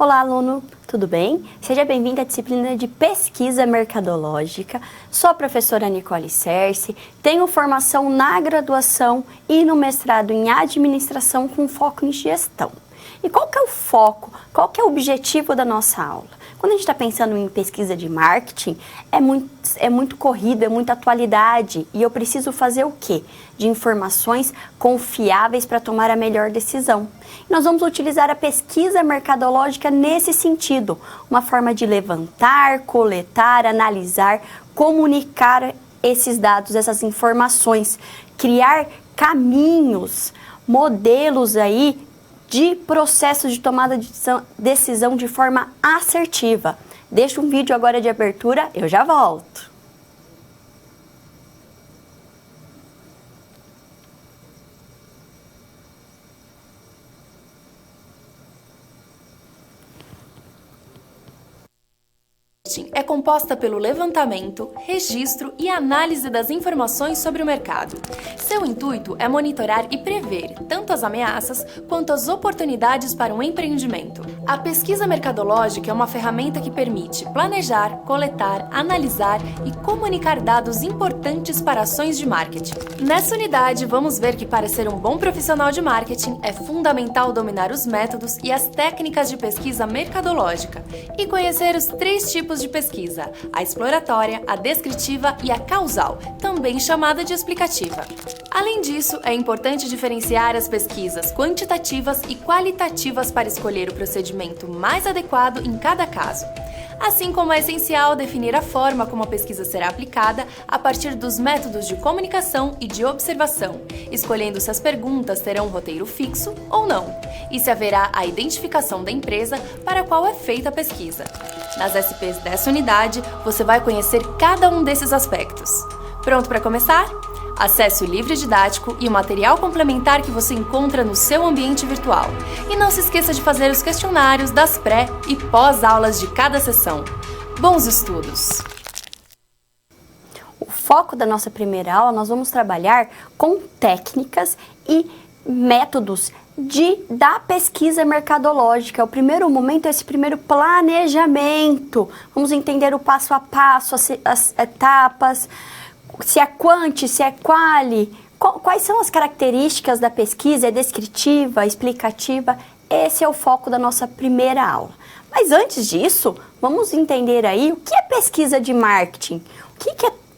Olá, aluno, tudo bem? Seja bem-vindo à disciplina de Pesquisa Mercadológica. Sou a professora Nicole Cerci, tenho formação na graduação e no mestrado em Administração com foco em Gestão. E qual que é o foco, qual que é o objetivo da nossa aula? Quando a gente está pensando em pesquisa de marketing, é muito corrido, é muita atualidade e eu preciso fazer o quê? De informações confiáveis para tomar a melhor decisão. E nós vamos utilizar a pesquisa mercadológica nesse sentido, uma forma de levantar, coletar, analisar, comunicar esses dados, essas informações, criar caminhos, modelos aí de processo de tomada de decisão de forma assertiva. Deixa um vídeo agora de abertura, eu já volto. É composta pelo levantamento, registro e análise das informações sobre o mercado. Seu intuito é monitorar e prever tanto as ameaças quanto as oportunidades para um empreendimento. A pesquisa mercadológica é uma ferramenta que permite planejar, coletar, analisar e comunicar dados importantes para ações de marketing. Nessa unidade, vamos ver que para ser um bom profissional de marketing é fundamental dominar os métodos e as técnicas de pesquisa mercadológica e conhecer os 3 tipos de pesquisa: a exploratória, a descritiva e a causal, também chamada de explicativa. Além disso, é importante diferenciar as pesquisas quantitativas e qualitativas para escolher o procedimento mais adequado em cada caso. Assim como é essencial definir a forma como a pesquisa será aplicada a partir dos métodos de comunicação e de observação, escolhendo se as perguntas terão um roteiro fixo ou não, e se haverá a identificação da empresa para a qual é feita a pesquisa. Nas SPs dessa unidade, você vai conhecer cada um desses aspectos. Pronto para começar? Acesse o livro didático e o material complementar que você encontra no seu ambiente virtual. E não se esqueça de fazer os questionários das pré- e pós-aulas de cada sessão. Bons estudos! O foco da nossa primeira aula, nós vamos trabalhar com técnicas e métodos da pesquisa mercadológica. O primeiro momento é esse primeiro planejamento. Vamos entender o passo a passo, as etapas, se é quanti, se é quali, quais são as características da pesquisa, é descritiva, explicativa. Esse é o foco da nossa primeira aula. Mas antes disso, vamos entender aí o que é pesquisa de marketing,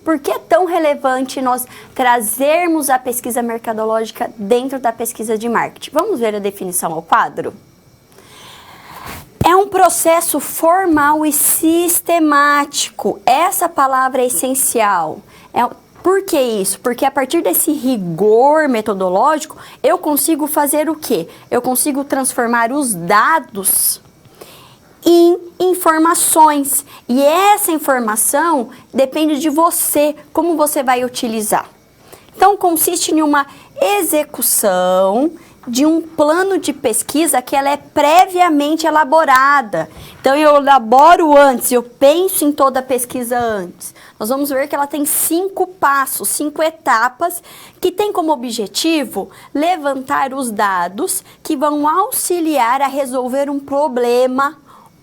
por que é tão relevante nós trazermos a pesquisa mercadológica dentro da pesquisa de marketing. Vamos ver a definição ao quadro? É um processo formal e sistemático. Essa palavra é essencial. Por que isso? Porque a partir desse rigor metodológico, eu consigo fazer o quê? Eu consigo transformar os dados em informações. E essa informação depende de você, como você vai utilizar. Então, consiste em uma execução de um plano de pesquisa que ela é previamente elaborada. Então, eu elaboro antes, eu penso em toda a pesquisa antes. Nós vamos ver que ela tem 5 passos, 5 etapas, que tem como objetivo levantar os dados que vão auxiliar a resolver um problema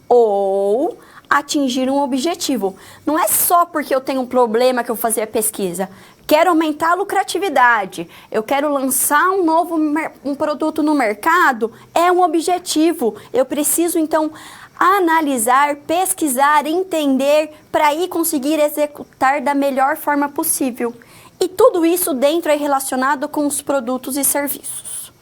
ou atingir um objetivo. Não é só porque eu tenho um problema que eu vou fazer a pesquisa. Quero aumentar a lucratividade, eu quero lançar um produto no mercado, é um objetivo. Eu preciso, então, analisar, pesquisar, entender, para aí conseguir executar da melhor forma possível. E tudo isso dentro é relacionado com os produtos e serviços.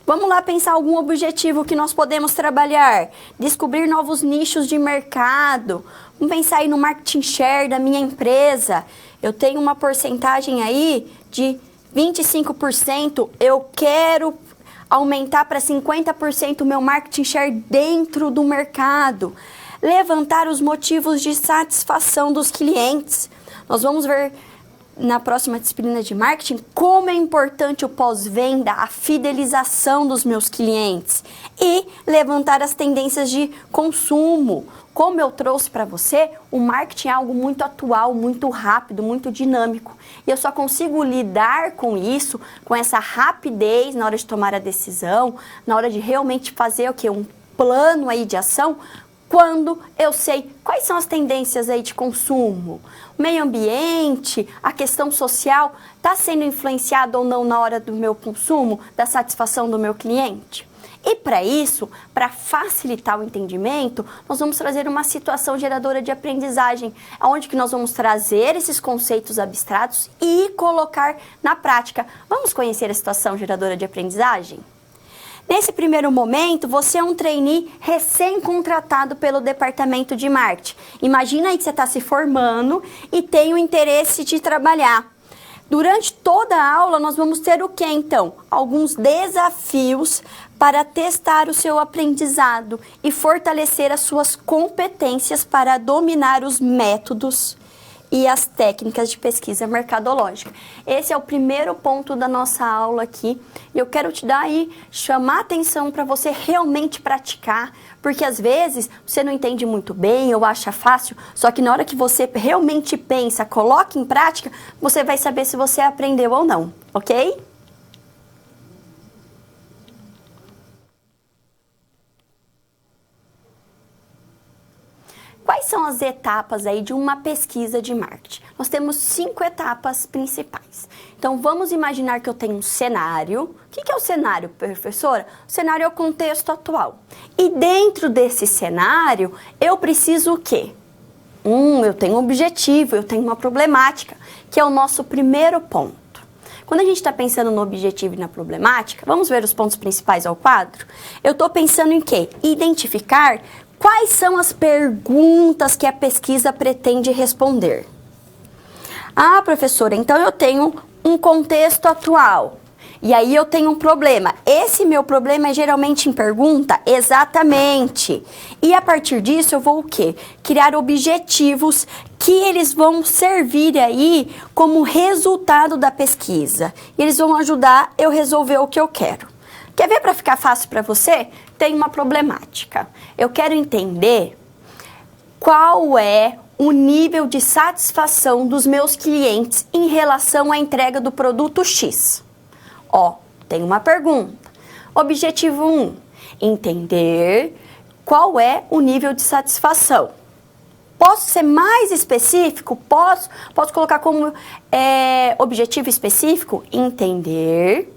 Vamos lá pensar algum objetivo que nós podemos trabalhar. Descobrir novos nichos de mercado. Vamos pensar aí no marketing share da minha empresa. Eu tenho uma porcentagem aí de 25%. Eu quero aumentar para 50% o meu marketing share dentro do mercado. Levantar os motivos de satisfação dos clientes. Nós vamos ver na próxima disciplina de marketing como é importante o pós-venda, a fidelização dos meus clientes e levantar as tendências de consumo. Como eu trouxe para você, o marketing é algo muito atual, muito rápido, muito dinâmico. E eu só consigo lidar com isso, com essa rapidez na hora de tomar a decisão, na hora de realmente fazer o quê? Um plano aí de ação quando eu sei quais são as tendências aí de consumo. O meio ambiente, a questão social, está sendo influenciado ou não na hora do meu consumo, da satisfação do meu cliente? E para isso, para facilitar o entendimento, nós vamos trazer uma situação geradora de aprendizagem, onde que nós vamos trazer esses conceitos abstratos e colocar na prática. Vamos conhecer a situação geradora de aprendizagem? Nesse primeiro momento, você é um trainee recém-contratado pelo departamento de marketing. Imagina aí que você está se formando e tem o interesse de trabalhar. Durante toda a aula, nós vamos ter o quê, então? Alguns desafios para testar o seu aprendizado e fortalecer as suas competências para dominar os métodos e as técnicas de pesquisa mercadológica. Esse é o primeiro ponto da nossa aula aqui. E eu quero te dar aí, chamar a atenção para você realmente praticar, porque às vezes você não entende muito bem ou acha fácil, só que na hora que você realmente pensa, coloca em prática, você vai saber se você aprendeu ou não, ok? Quais são as etapas aí de uma pesquisa de marketing? Nós temos 5 etapas principais. Então, vamos imaginar que eu tenho um cenário. O que é o cenário, professora? O cenário é o contexto atual. E dentro desse cenário, eu preciso o quê? Eu tenho um objetivo, eu tenho uma problemática, que é o nosso primeiro ponto. Quando a gente está pensando no objetivo e na problemática, vamos ver os pontos principais ao quadro? Eu estou pensando em quê? Identificar quais são as perguntas que a pesquisa pretende responder. Ah, professora, então eu tenho um contexto atual. E aí eu tenho um problema. Esse meu problema é geralmente em pergunta? Exatamente. E a partir disso eu vou o quê? Criar objetivos que eles vão servir aí como resultado da pesquisa. E eles vão ajudar eu resolver o que eu quero. Quer ver para ficar fácil para você? Tem uma problemática. Eu quero entender qual é o nível de satisfação dos meus clientes em relação à entrega do produto X. Ó, tem uma pergunta. Objetivo 1, entender qual é o nível de satisfação. Posso ser mais específico? Posso colocar como objetivo específico? Entender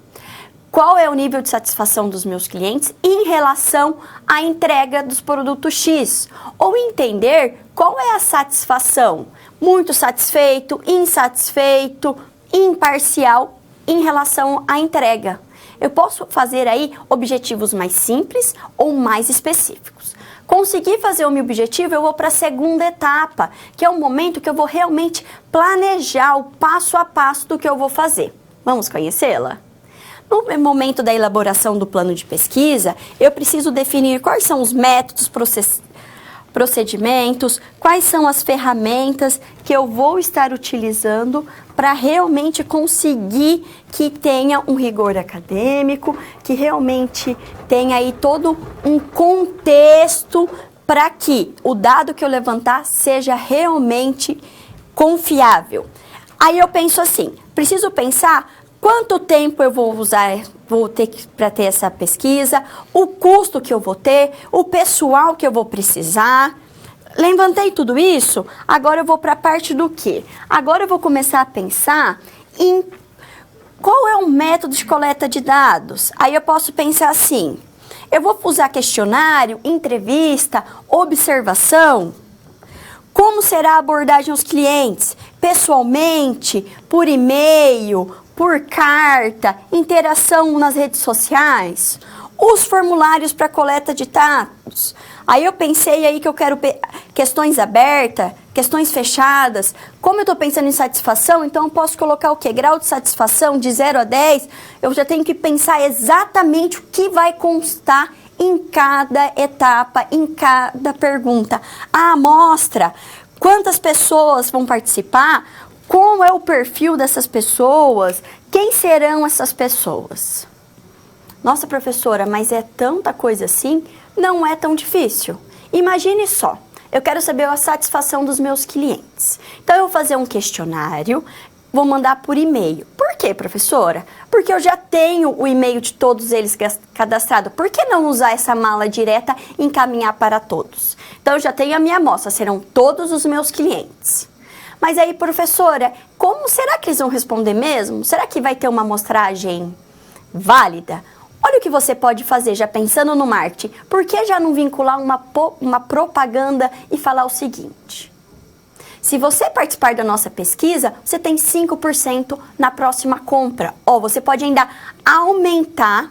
qual é o nível de satisfação dos meus clientes em relação à entrega dos produtos X. Ou entender qual é a satisfação. Muito satisfeito, insatisfeito, imparcial em relação à entrega. Eu posso fazer aí objetivos mais simples ou mais específicos. Consegui fazer o meu objetivo, eu vou para a segunda etapa, que é o momento que eu vou realmente planejar o passo a passo do que eu vou fazer. Vamos conhecê-la? No momento da elaboração do plano de pesquisa, eu preciso definir quais são os métodos, procedimentos, quais são as ferramentas que eu vou estar utilizando para realmente conseguir que tenha um rigor acadêmico, que realmente tenha aí todo um contexto para que o dado que eu levantar seja realmente confiável. Aí eu penso assim, preciso pensar quanto tempo eu vou ter para ter essa pesquisa, o custo que eu vou ter, o pessoal que eu vou precisar. Levantei tudo isso, agora eu vou para a parte do quê? Agora eu vou começar a pensar em qual é o método de coleta de dados. Aí eu posso pensar assim, eu vou usar questionário, entrevista, observação? Como será a abordagem aos clientes? Pessoalmente, por e-mail, por carta, interação nas redes sociais, os formulários para coleta de dados. Aí eu pensei aí que eu quero questões abertas, questões fechadas. Como eu estou pensando em satisfação, então eu posso colocar o quê? Grau de satisfação de 0 a 10. Eu já tenho que pensar exatamente o que vai constar em cada etapa, em cada pergunta. A amostra, quantas pessoas vão participar? Como é o perfil dessas pessoas? Quem serão essas pessoas? Nossa, professora, mas é tanta coisa assim? Não é tão difícil. Imagine só, eu quero saber a satisfação dos meus clientes. Então, eu vou fazer um questionário, vou mandar por e-mail. Por Por quê, professora? Porque eu já tenho o e-mail de todos eles cadastrado. Por que não usar essa mala direta e encaminhar para todos? Então, eu já tenho a minha amostra, serão todos os meus clientes. Mas aí, professora, como será que eles vão responder mesmo? Será que vai ter uma amostragem válida? Olha o que você pode fazer, já pensando no marketing. Por que já não vincular uma propaganda e falar o seguinte? Se você participar da nossa pesquisa, você tem 5% na próxima compra. Ou você pode ainda aumentar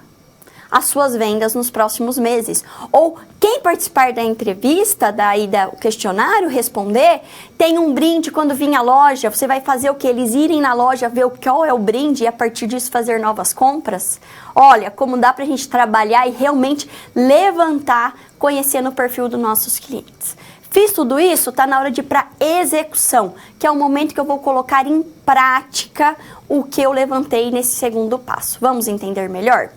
as suas vendas nos próximos meses. Ou quem participar da entrevista, do questionário, responder, tem um brinde quando vir à loja. Você vai fazer o que? Eles irem na loja, ver qual é o brinde e a partir disso fazer novas compras? Olha, como dá pra gente trabalhar e realmente levantar conhecendo o perfil dos nossos clientes. Fiz tudo isso, tá na hora de ir para execução, que é o momento que eu vou colocar em prática o que eu levantei nesse segundo passo. Vamos entender melhor?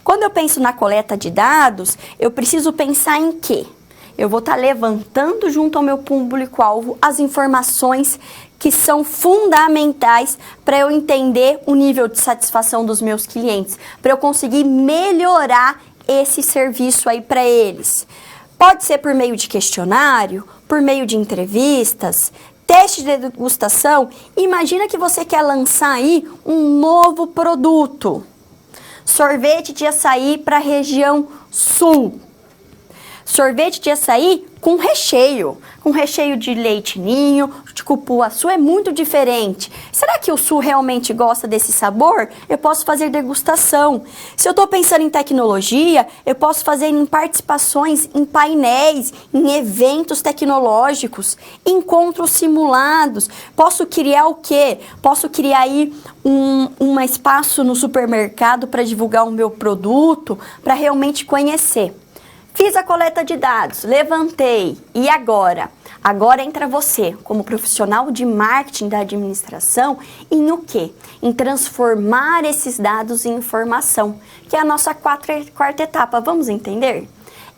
Quando eu penso na coleta de dados, eu preciso pensar em quê? Eu vou estar levantando junto ao meu público-alvo as informações que são fundamentais para eu entender o nível de satisfação dos meus clientes, para eu conseguir melhorar esse serviço aí para eles. Pode ser por meio de questionário, por meio de entrevistas, teste de degustação. Imagina que você quer lançar aí um novo produto. Sorvete de açaí para a região sul. Sorvete de açaí com recheio de leite ninho, de cupuaçu, é muito diferente. Será que o sul realmente gosta desse sabor? Eu posso fazer degustação. Se eu estou pensando em tecnologia, eu posso fazer em participações em painéis, em eventos tecnológicos, encontros simulados. Posso criar o quê? Posso criar aí um espaço no supermercado para divulgar o meu produto, para realmente conhecer. Fiz a coleta de dados, levantei. E agora? Agora entra você, como profissional de marketing da administração, em o quê? Em transformar esses dados em informação, que é a nossa quarta etapa. Vamos entender?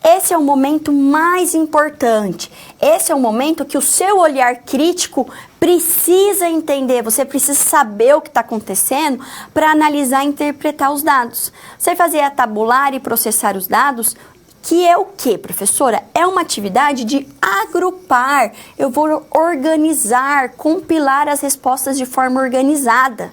Esse é o momento mais importante. Esse é o momento que o seu olhar crítico precisa entender. Você precisa saber o que está acontecendo para analisar e interpretar os dados. Você fazer a tabular e processar os dados, que é o que, professora? É uma atividade de agrupar. Eu vou organizar, compilar as respostas de forma organizada.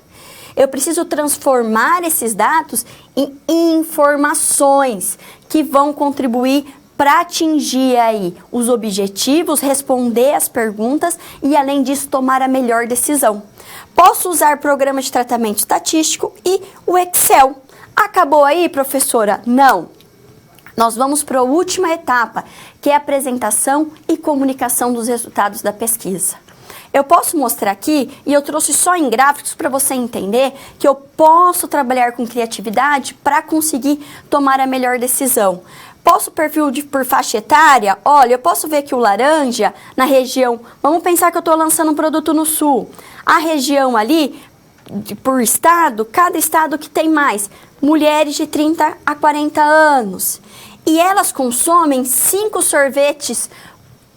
Eu preciso transformar esses dados em informações que vão contribuir para atingir aí os objetivos, responder as perguntas e, além disso, tomar a melhor decisão. Posso usar programa de tratamento estatístico e o Excel. Acabou aí, professora? Não. Nós vamos para a última etapa, que é a apresentação e comunicação dos resultados da pesquisa. Eu posso mostrar aqui, e eu trouxe só em gráficos para você entender que eu posso trabalhar com criatividade para conseguir tomar a melhor decisão. Posso perfil por faixa etária? Olha, eu posso ver que o laranja, na região, vamos pensar que eu estou lançando um produto no sul. A região ali, por estado, cada estado que tem mais, mulheres de 30 a 40 anos. E elas consomem 5 sorvetes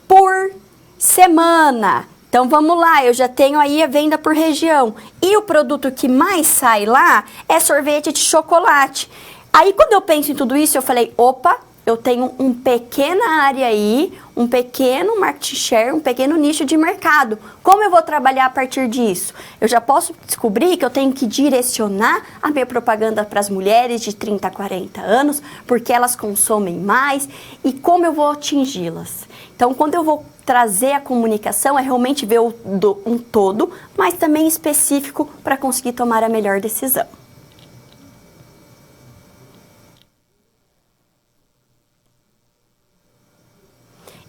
por semana. Então, vamos lá, eu já tenho aí a venda por região. E o produto que mais sai lá é sorvete de chocolate. Aí, quando eu penso em tudo isso, eu falei, opa, eu tenho uma pequena área aí, um pequeno market share, um pequeno nicho de mercado. Como eu vou trabalhar a partir disso? Eu já posso descobrir que eu tenho que direcionar a minha propaganda para as mulheres de 30 a 40 anos, porque elas consomem mais, e como eu vou atingi-las. Então, quando eu vou trazer a comunicação, é realmente ver um todo, mas também específico para conseguir tomar a melhor decisão.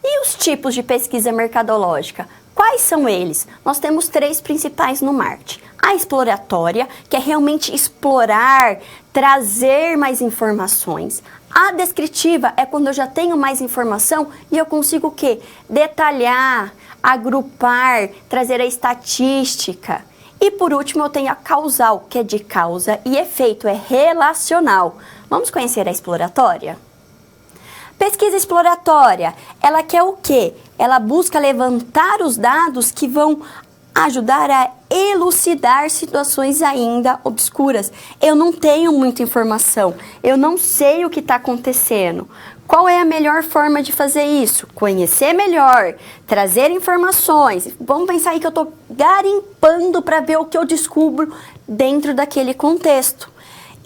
E os tipos de pesquisa mercadológica? Quais são eles? Nós temos 3 principais no marketing. A exploratória, que é realmente explorar, trazer mais informações. A descritiva é quando eu já tenho mais informação e eu consigo o quê? Detalhar, agrupar, trazer a estatística. E por último eu tenho a causal, que é de causa e efeito, é relacional. Vamos conhecer a exploratória? Pesquisa exploratória, ela quer o quê? Ela busca levantar os dados que vão ajudar a elucidar situações ainda obscuras. Eu não tenho muita informação, eu não sei o que está acontecendo. Qual é a melhor forma de fazer isso? Conhecer melhor, trazer informações. Vamos pensar aí que eu estou garimpando para ver o que eu descubro dentro daquele contexto.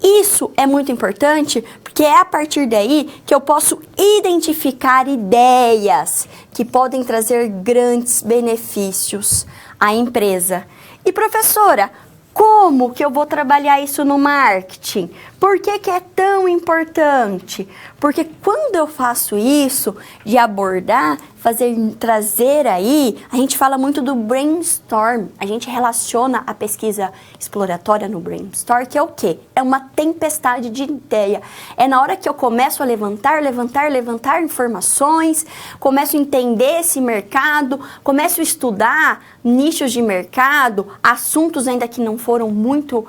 Isso é muito importante porque é a partir daí que eu posso identificar ideias que podem trazer grandes benefícios à empresa. E professora, como que eu vou trabalhar isso no marketing? Por que que é tão importante? Porque quando eu faço isso, de abordar, trazer aí, a gente fala muito do brainstorm. A gente relaciona a pesquisa exploratória no brainstorm, que é o quê? É uma tempestade de ideia. É na hora que eu começo a levantar informações, começo a entender esse mercado, começo a estudar nichos de mercado, assuntos ainda que não foram muito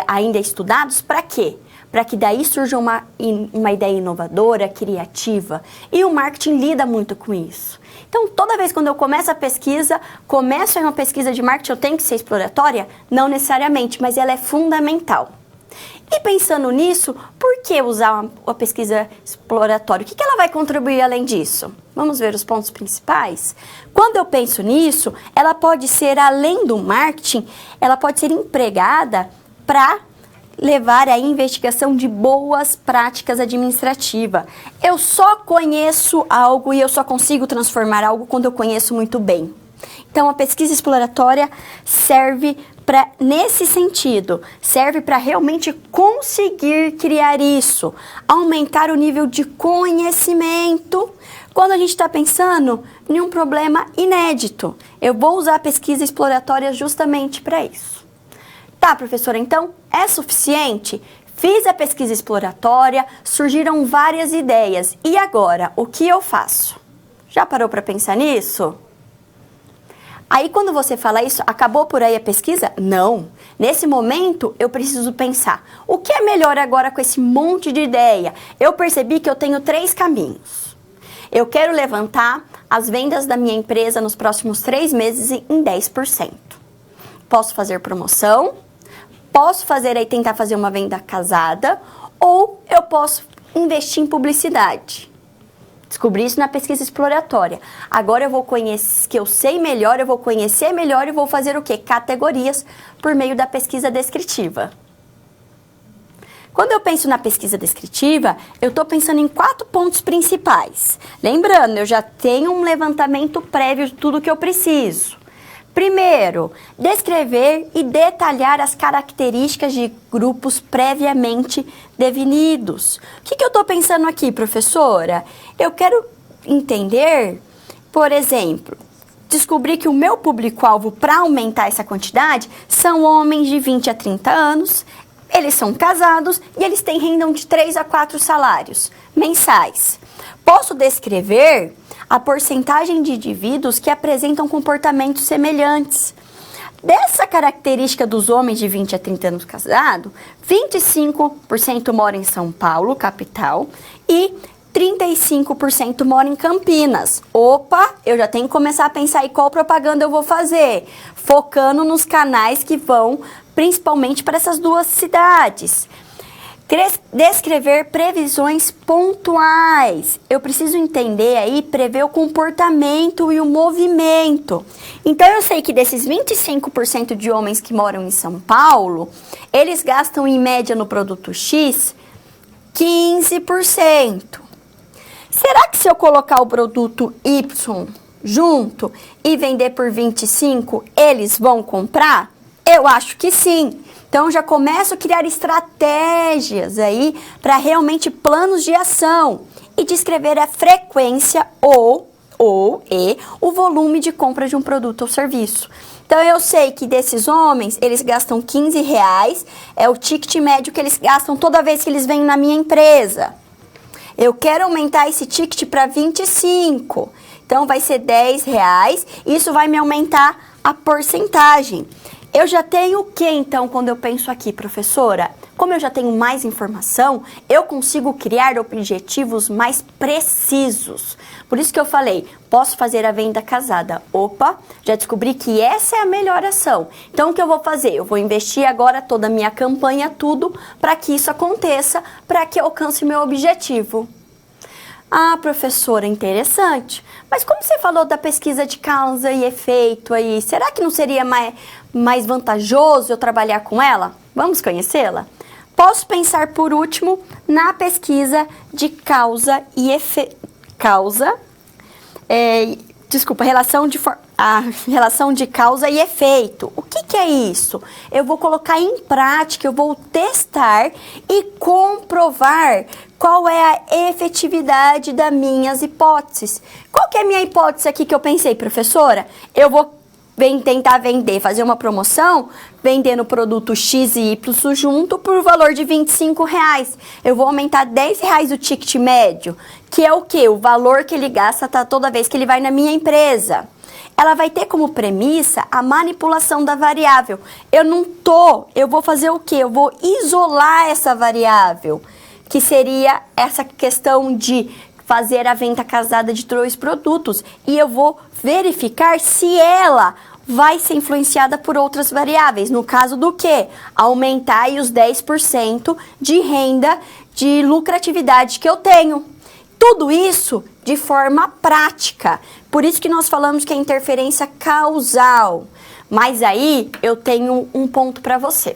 ainda estudados, para quê? Para que daí surja uma ideia inovadora, criativa. E o marketing lida muito com isso. Então, toda vez quando eu começo uma pesquisa de marketing, eu tenho que ser exploratória? Não necessariamente, mas ela é fundamental. E pensando nisso, por que usar a pesquisa exploratória? O que ela vai contribuir além disso? Vamos ver os pontos principais? Quando eu penso nisso, ela pode ser, além do marketing, ela pode ser empregada para levar a investigação de boas práticas administrativas. Eu só conheço algo e eu só consigo transformar algo quando eu conheço muito bem. Então, a pesquisa exploratória serve nesse sentido, serve para realmente conseguir criar isso, aumentar o nível de conhecimento. Quando a gente está pensando em um problema inédito, eu vou usar a pesquisa exploratória justamente para isso. Tá, professora, então é suficiente? Fiz a pesquisa exploratória, surgiram várias ideias. E agora, o que eu faço? Já parou para pensar nisso? Aí quando você fala isso, acabou por aí a pesquisa? Não. Nesse momento, eu preciso pensar, o que é melhor agora com esse monte de ideia? Eu percebi que eu tenho 3 caminhos. Eu quero levantar as vendas da minha empresa nos próximos 3 meses em 10%. Posso fazer promoção, posso tentar fazer uma venda casada, ou eu posso investir em publicidade. Descobri isso na pesquisa exploratória. Agora eu vou conhecer, que eu sei melhor, eu vou conhecer melhor e vou fazer o quê? Categorias por meio da pesquisa descritiva. Quando eu penso na pesquisa descritiva, eu estou pensando em 4 pontos principais. Lembrando, eu já tenho um levantamento prévio de tudo que eu preciso. Primeiro, descrever e detalhar as características de grupos previamente definidos. O que eu estou pensando aqui, professora? Eu quero entender, por exemplo, descobrir que o meu público-alvo para aumentar essa quantidade são homens de 20 a 30 anos, eles são casados e eles têm renda de 3 a 4 salários mensais. Posso descrever a porcentagem de indivíduos que apresentam comportamentos semelhantes. Dessa característica dos homens de 20 a 30 anos casados, 25% moram em São Paulo, capital, e 35% moram em Campinas. Opa, eu já tenho que começar a pensar em qual propaganda eu vou fazer, focando nos canais que vão principalmente para essas 2 cidades. Descrever previsões pontuais. Eu preciso entender aí, prever o comportamento e o movimento. Então, eu sei que desses 25% de homens que moram em São Paulo, eles gastam em média no produto X 15%. Será que se eu colocar o produto Y junto e vender por 25%, eles vão comprar? Eu acho que sim. Então, já começo a criar estratégias aí para realmente planos de ação e descrever a frequência ou o volume de compra de um produto ou serviço. Então, eu sei que desses homens, eles gastam R$15, é o ticket médio que eles gastam toda vez que eles vêm na minha empresa. Eu quero aumentar esse ticket para 25, então vai ser R$10, isso vai me aumentar a porcentagem. Eu já tenho o que, então, quando eu penso aqui, professora? Como eu já tenho mais informação, eu consigo criar objetivos mais precisos. Por isso que eu falei, posso fazer a venda casada. Opa, já descobri que essa é a melhor ação. Então, o que eu vou fazer? Eu vou investir agora toda a minha campanha, tudo, para que isso aconteça, para que eu alcance o meu objetivo. Ah, professora, interessante. Mas como você falou da pesquisa de causa e efeito aí, será que não seria mais vantajoso eu trabalhar com ela? Vamos conhecê-la? Posso pensar, por último, na pesquisa de causa e efeito. Relação de causa e efeito. O que é isso? Eu vou colocar em prática, eu vou testar e comprovar qual é a efetividade das minhas hipóteses. Qual que é a minha hipótese aqui que eu pensei, professora? Eu vou tentar vender, fazer uma promoção, vendendo o produto X e Y junto por valor de R$25. Eu vou aumentar R$10 o ticket médio, que é o quê? O valor que ele gasta toda vez que ele vai na minha empresa. Ela vai ter como premissa a manipulação da variável. Eu vou fazer o quê? Eu vou isolar essa variável, que seria essa questão de fazer a venda casada de 2 produtos. E eu vou verificar se ela vai ser influenciada por outras variáveis. No caso do quê? Aumentar aí os 10% de renda, de lucratividade que eu tenho. Tudo isso de forma prática. Por isso que nós falamos que é interferência causal. Mas aí eu tenho um ponto para você.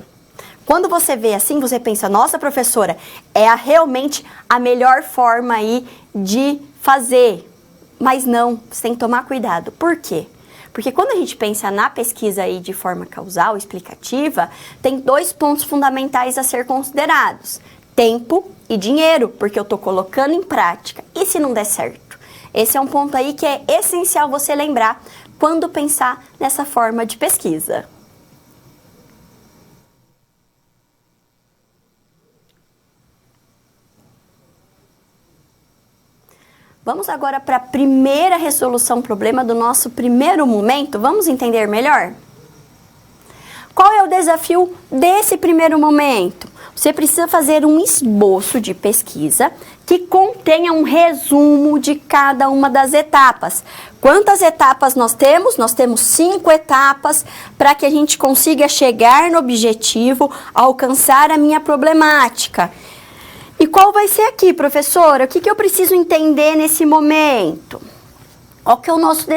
Quando você vê assim, você pensa, nossa, professora, realmente a melhor forma aí de fazer. Mas não, você tem que tomar cuidado. Por quê? Porque quando a gente pensa na pesquisa aí de forma causal, explicativa, tem 2 pontos fundamentais a ser considerados. Tempo e dinheiro, porque eu estou colocando em prática. E se não der certo? Esse é um ponto aí que é essencial você lembrar quando pensar nessa forma de pesquisa. Vamos agora para a primeira resolução problema do nosso primeiro momento. Vamos entender melhor? Qual é o desafio desse primeiro momento? Você precisa fazer um esboço de pesquisa que contenha um resumo de cada uma das etapas. Quantas etapas nós temos? Nós temos 5 etapas para que a gente consiga chegar no objetivo, alcançar a minha problemática. E qual vai ser aqui, professora? O que eu preciso entender nesse momento? Qual que é o nosso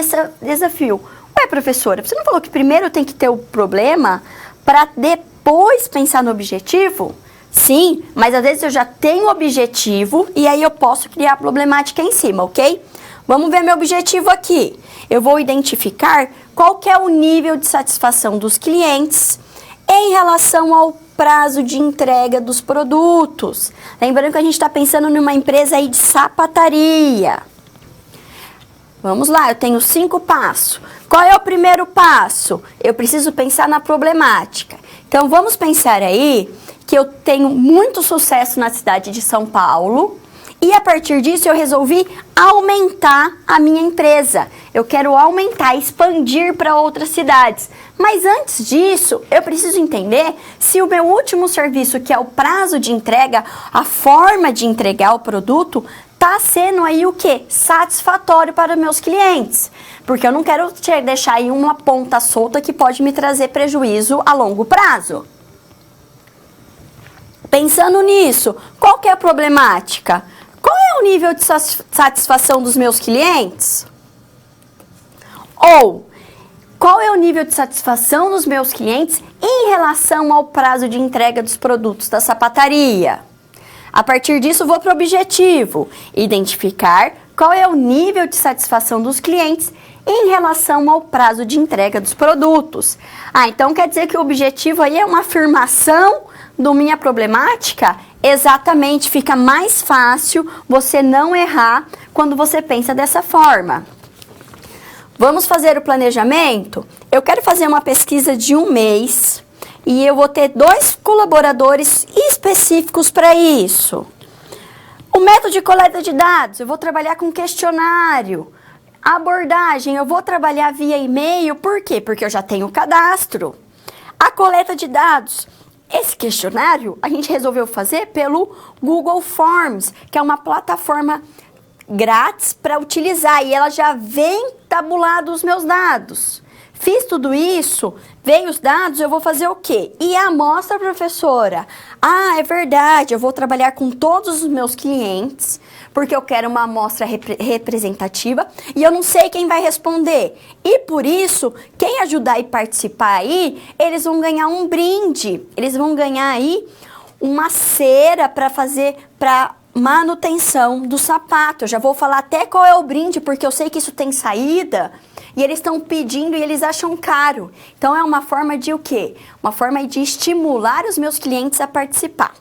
desafio? Ué, professora, você não falou que primeiro tem que ter o problema para depois pensar no objetivo? Sim, mas às vezes eu já tenho o objetivo e aí eu posso criar a problemática em cima, ok? Vamos ver meu objetivo aqui. Eu vou identificar qual que é o nível de satisfação dos clientes em relação ao prazo de entrega dos produtos. Lembrando que a gente está pensando numa empresa aí de sapataria. Vamos lá, eu tenho 5 passos. Qual é o primeiro passo? Eu preciso pensar na problemática. Então, vamos pensar aí que eu tenho muito sucesso na cidade de São Paulo e a partir disso eu resolvi aumentar a minha empresa. Eu quero aumentar, expandir para outras cidades. Mas antes disso, eu preciso entender se o meu último serviço, que é o prazo de entrega, a forma de entregar o produto, está sendo aí o quê? Satisfatório para meus clientes. Porque eu não quero deixar aí uma ponta solta que pode me trazer prejuízo a longo prazo. Pensando nisso, qual que é a problemática? Qual é o nível de satisfação dos meus clientes? Ou, qual é o nível de satisfação dos meus clientes em relação ao prazo de entrega dos produtos da sapataria? A partir disso, vou para o objetivo. Identificar qual é o nível de satisfação dos clientes em relação ao prazo de entrega dos produtos. Então quer dizer que o objetivo aí é uma afirmação da minha problemática? Exatamente, fica mais fácil você não errar quando você pensa dessa forma. Vamos fazer o planejamento? Eu quero fazer uma pesquisa de 1 mês e eu vou ter 2 colaboradores específicos para isso. O método de coleta de dados, eu vou trabalhar com questionário. A abordagem, eu vou trabalhar via e-mail, por quê? Porque eu já tenho o cadastro. A coleta de dados, esse questionário a gente resolveu fazer pelo Google Forms, que é uma plataforma grátis para utilizar e ela já vem tabulado os meus dados. Fiz tudo isso, veio os dados, eu vou fazer o quê? E a amostra, professora? Ah, é verdade, eu vou trabalhar com todos os meus clientes, porque eu quero uma amostra representativa e eu não sei quem vai responder. E por isso, quem ajudar e participar aí, eles vão ganhar um brinde, eles vão ganhar aí uma cera para fazer, para manutenção do sapato. Eu já vou falar até qual é o brinde, porque eu sei que isso tem saída. E eles estão pedindo e eles acham caro. Então, é uma forma de o quê? Uma forma de estimular os meus clientes a participar.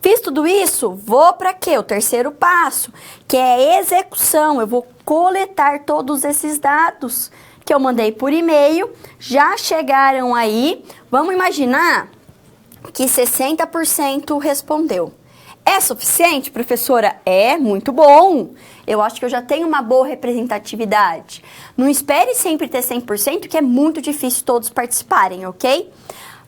Fiz tudo isso? Vou para quê? O terceiro passo, que é a execução. Eu vou coletar todos esses dados que eu mandei por e-mail. Já chegaram aí. Vamos imaginar que 60% respondeu. É suficiente, professora? É muito bom. Eu acho que eu já tenho uma boa representatividade. Não espere sempre ter 100%, que é muito difícil todos participarem, ok?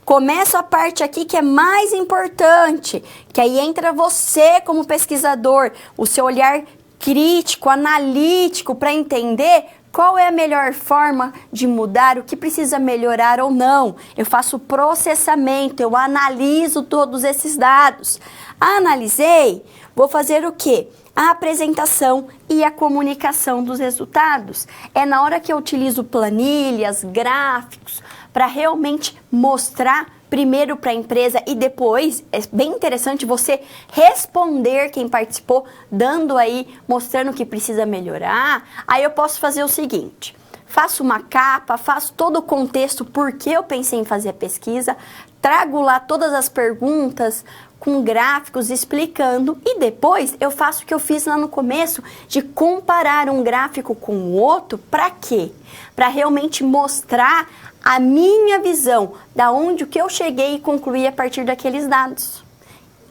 Começo a parte aqui que é mais importante, que aí entra você como pesquisador, o seu olhar crítico, analítico, para entender qual é a melhor forma de mudar, o que precisa melhorar ou não. Eu faço processamento, eu analiso todos esses dados. Analisei, vou fazer o quê? A apresentação e a comunicação dos resultados. É na hora que eu utilizo planilhas, gráficos, para realmente mostrar primeiro para a empresa e depois, é bem interessante você responder quem participou, dando aí, mostrando o que precisa melhorar. Aí eu posso fazer o seguinte, faço uma capa, faço todo o contexto por que eu pensei em fazer a pesquisa, trago lá todas as perguntas com gráficos explicando e depois eu faço o que eu fiz lá no começo de comparar um gráfico com o outro. Para quê? Para realmente mostrar a minha visão, da onde o que eu cheguei e concluí a partir daqueles dados.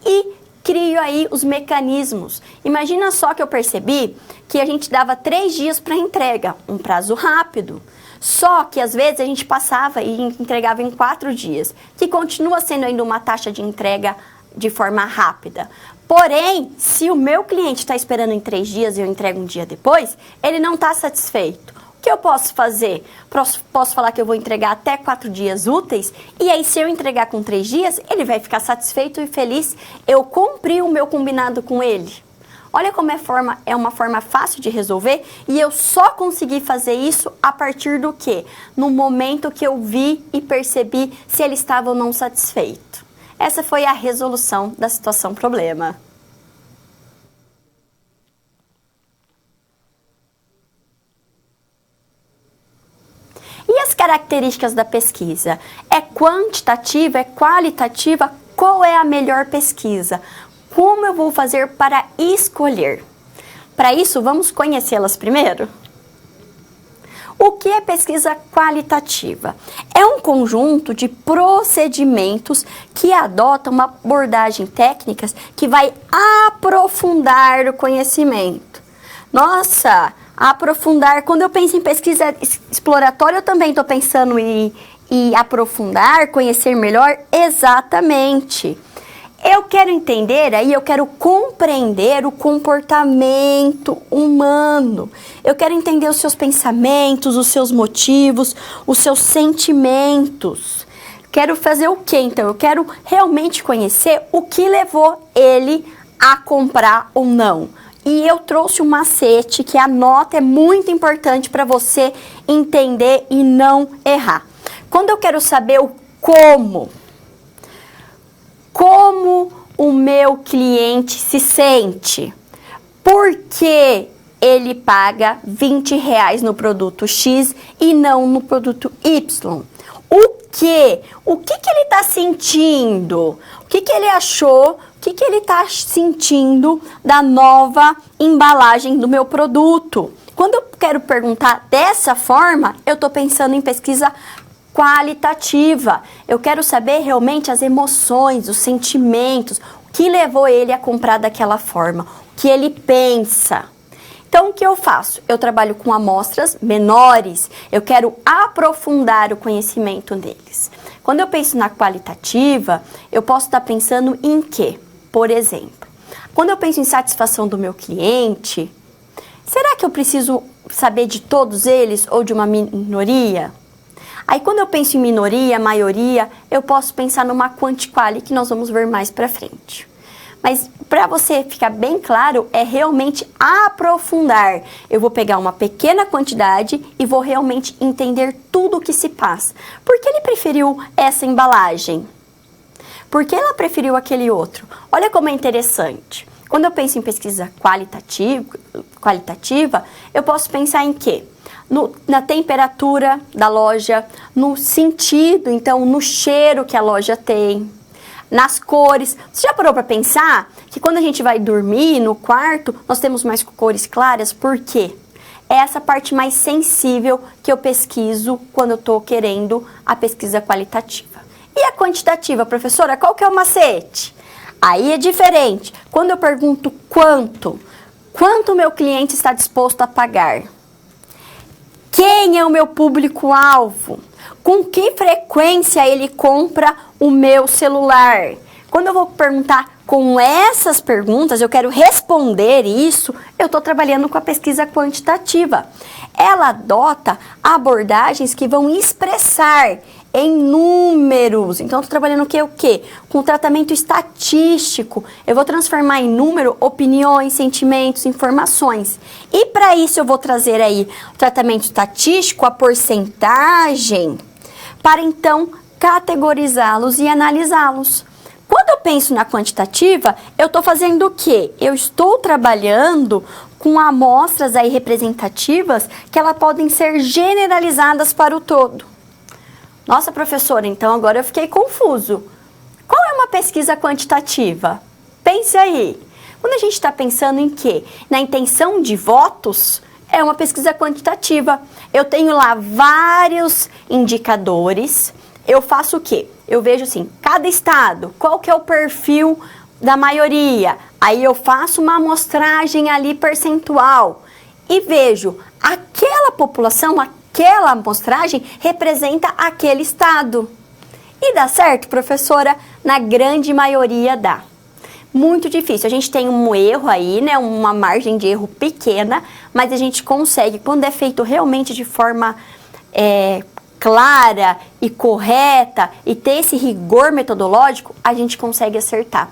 E crio aí os mecanismos. Imagina só que eu percebi que a gente dava 3 dias para entrega, um prazo rápido. Só que às vezes a gente passava e entregava em 4 dias, que continua sendo ainda uma taxa de entrega de forma rápida. Porém, se o meu cliente está esperando em 3 dias e eu entrego um dia depois, ele não está satisfeito. O que eu posso fazer? Posso falar que eu vou entregar até 4 dias úteis e aí se eu entregar com 3 dias, ele vai ficar satisfeito e feliz. Eu cumpri o meu combinado com ele. Olha como é uma forma fácil de resolver e eu só consegui fazer isso a partir do quê? No momento que eu vi e percebi se ele estava ou não satisfeito. Essa foi a resolução da situação problema. E as características da pesquisa? É quantitativa? É qualitativa? Qual é a melhor pesquisa? Como eu vou fazer para escolher? Para isso, vamos conhecê-las primeiro? O que é pesquisa qualitativa? É um conjunto de procedimentos que adotam uma abordagem técnica que vai aprofundar o conhecimento. Nossa, aprofundar, quando eu penso em pesquisa exploratória, eu também estou pensando em aprofundar, conhecer melhor? Exatamente. Eu quero entender, aí eu quero compreender o comportamento humano. Eu quero entender os seus pensamentos, os seus motivos, os seus sentimentos. Quero fazer o quê, então? Eu quero realmente conhecer o que levou ele a comprar ou não. E eu trouxe um macete que a nota é muito importante para você entender e não errar. Quando eu quero saber o como o meu cliente se sente, por que ele paga R$20 no produto X e não no produto Y? O que ele está sentindo? O que ele achou? O que ele está sentindo da nova embalagem do meu produto? Quando eu quero perguntar dessa forma, eu estou pensando em pesquisa qualitativa. Eu quero saber realmente as emoções, os sentimentos, o que levou ele a comprar daquela forma, o que ele pensa. Então, o que eu faço? Eu trabalho com amostras menores, eu quero aprofundar o conhecimento deles. Quando eu penso na qualitativa, eu posso estar pensando em quê? Por exemplo, quando eu penso em satisfação do meu cliente, será que eu preciso saber de todos eles ou de uma minoria? Aí quando eu penso em minoria, maioria, eu posso pensar numa quanti-quali, que nós vamos ver mais pra frente. Mas para você ficar bem claro, é realmente aprofundar. Eu vou pegar uma pequena quantidade e vou realmente entender tudo o que se passa. Por que ele preferiu essa embalagem? Por que ela preferiu aquele outro? Olha como é interessante. Quando eu penso em pesquisa qualitativa, eu posso pensar em quê? Na temperatura da loja, no sentido, então no cheiro que a loja tem, nas cores. Você já parou para pensar que quando a gente vai dormir no quarto, nós temos mais cores claras? Por quê? É essa parte mais sensível que eu pesquiso quando eu estou querendo a pesquisa qualitativa. E a quantitativa, professora, qual que é o macete? Aí é diferente. Quando eu pergunto quanto o meu cliente está disposto a pagar? Quem é o meu público-alvo? Com que frequência ele compra o meu celular? Quando eu vou perguntar com essas perguntas, eu quero responder isso, eu estou trabalhando com a pesquisa quantitativa. Ela adota abordagens que vão expressar em números. Então, estou trabalhando o quê? Com tratamento estatístico. Eu vou transformar em número opiniões, sentimentos, informações. E para isso eu vou trazer aí o tratamento estatístico, a porcentagem, para então categorizá-los e analisá-los. Quando eu penso na quantitativa, eu estou fazendo o quê? Eu estou trabalhando com amostras aí representativas que elas podem ser generalizadas para o todo. Nossa, professora, então agora eu fiquei confuso. Qual é uma pesquisa quantitativa? Pense aí. Quando a gente está pensando em quê? Na intenção de votos, é uma pesquisa quantitativa. Eu tenho lá vários indicadores. Eu faço o quê? Eu vejo assim, cada estado, qual que é o perfil da maioria? Aí eu faço uma amostragem ali percentual e vejo aquela população, aquela amostragem representa aquele estado. E dá certo, professora? Na grande maioria dá. Muito difícil. A gente tem um erro aí, né? Uma margem de erro pequena, mas a gente consegue, quando é feito realmente de forma clara e correta e ter esse rigor metodológico, a gente consegue acertar.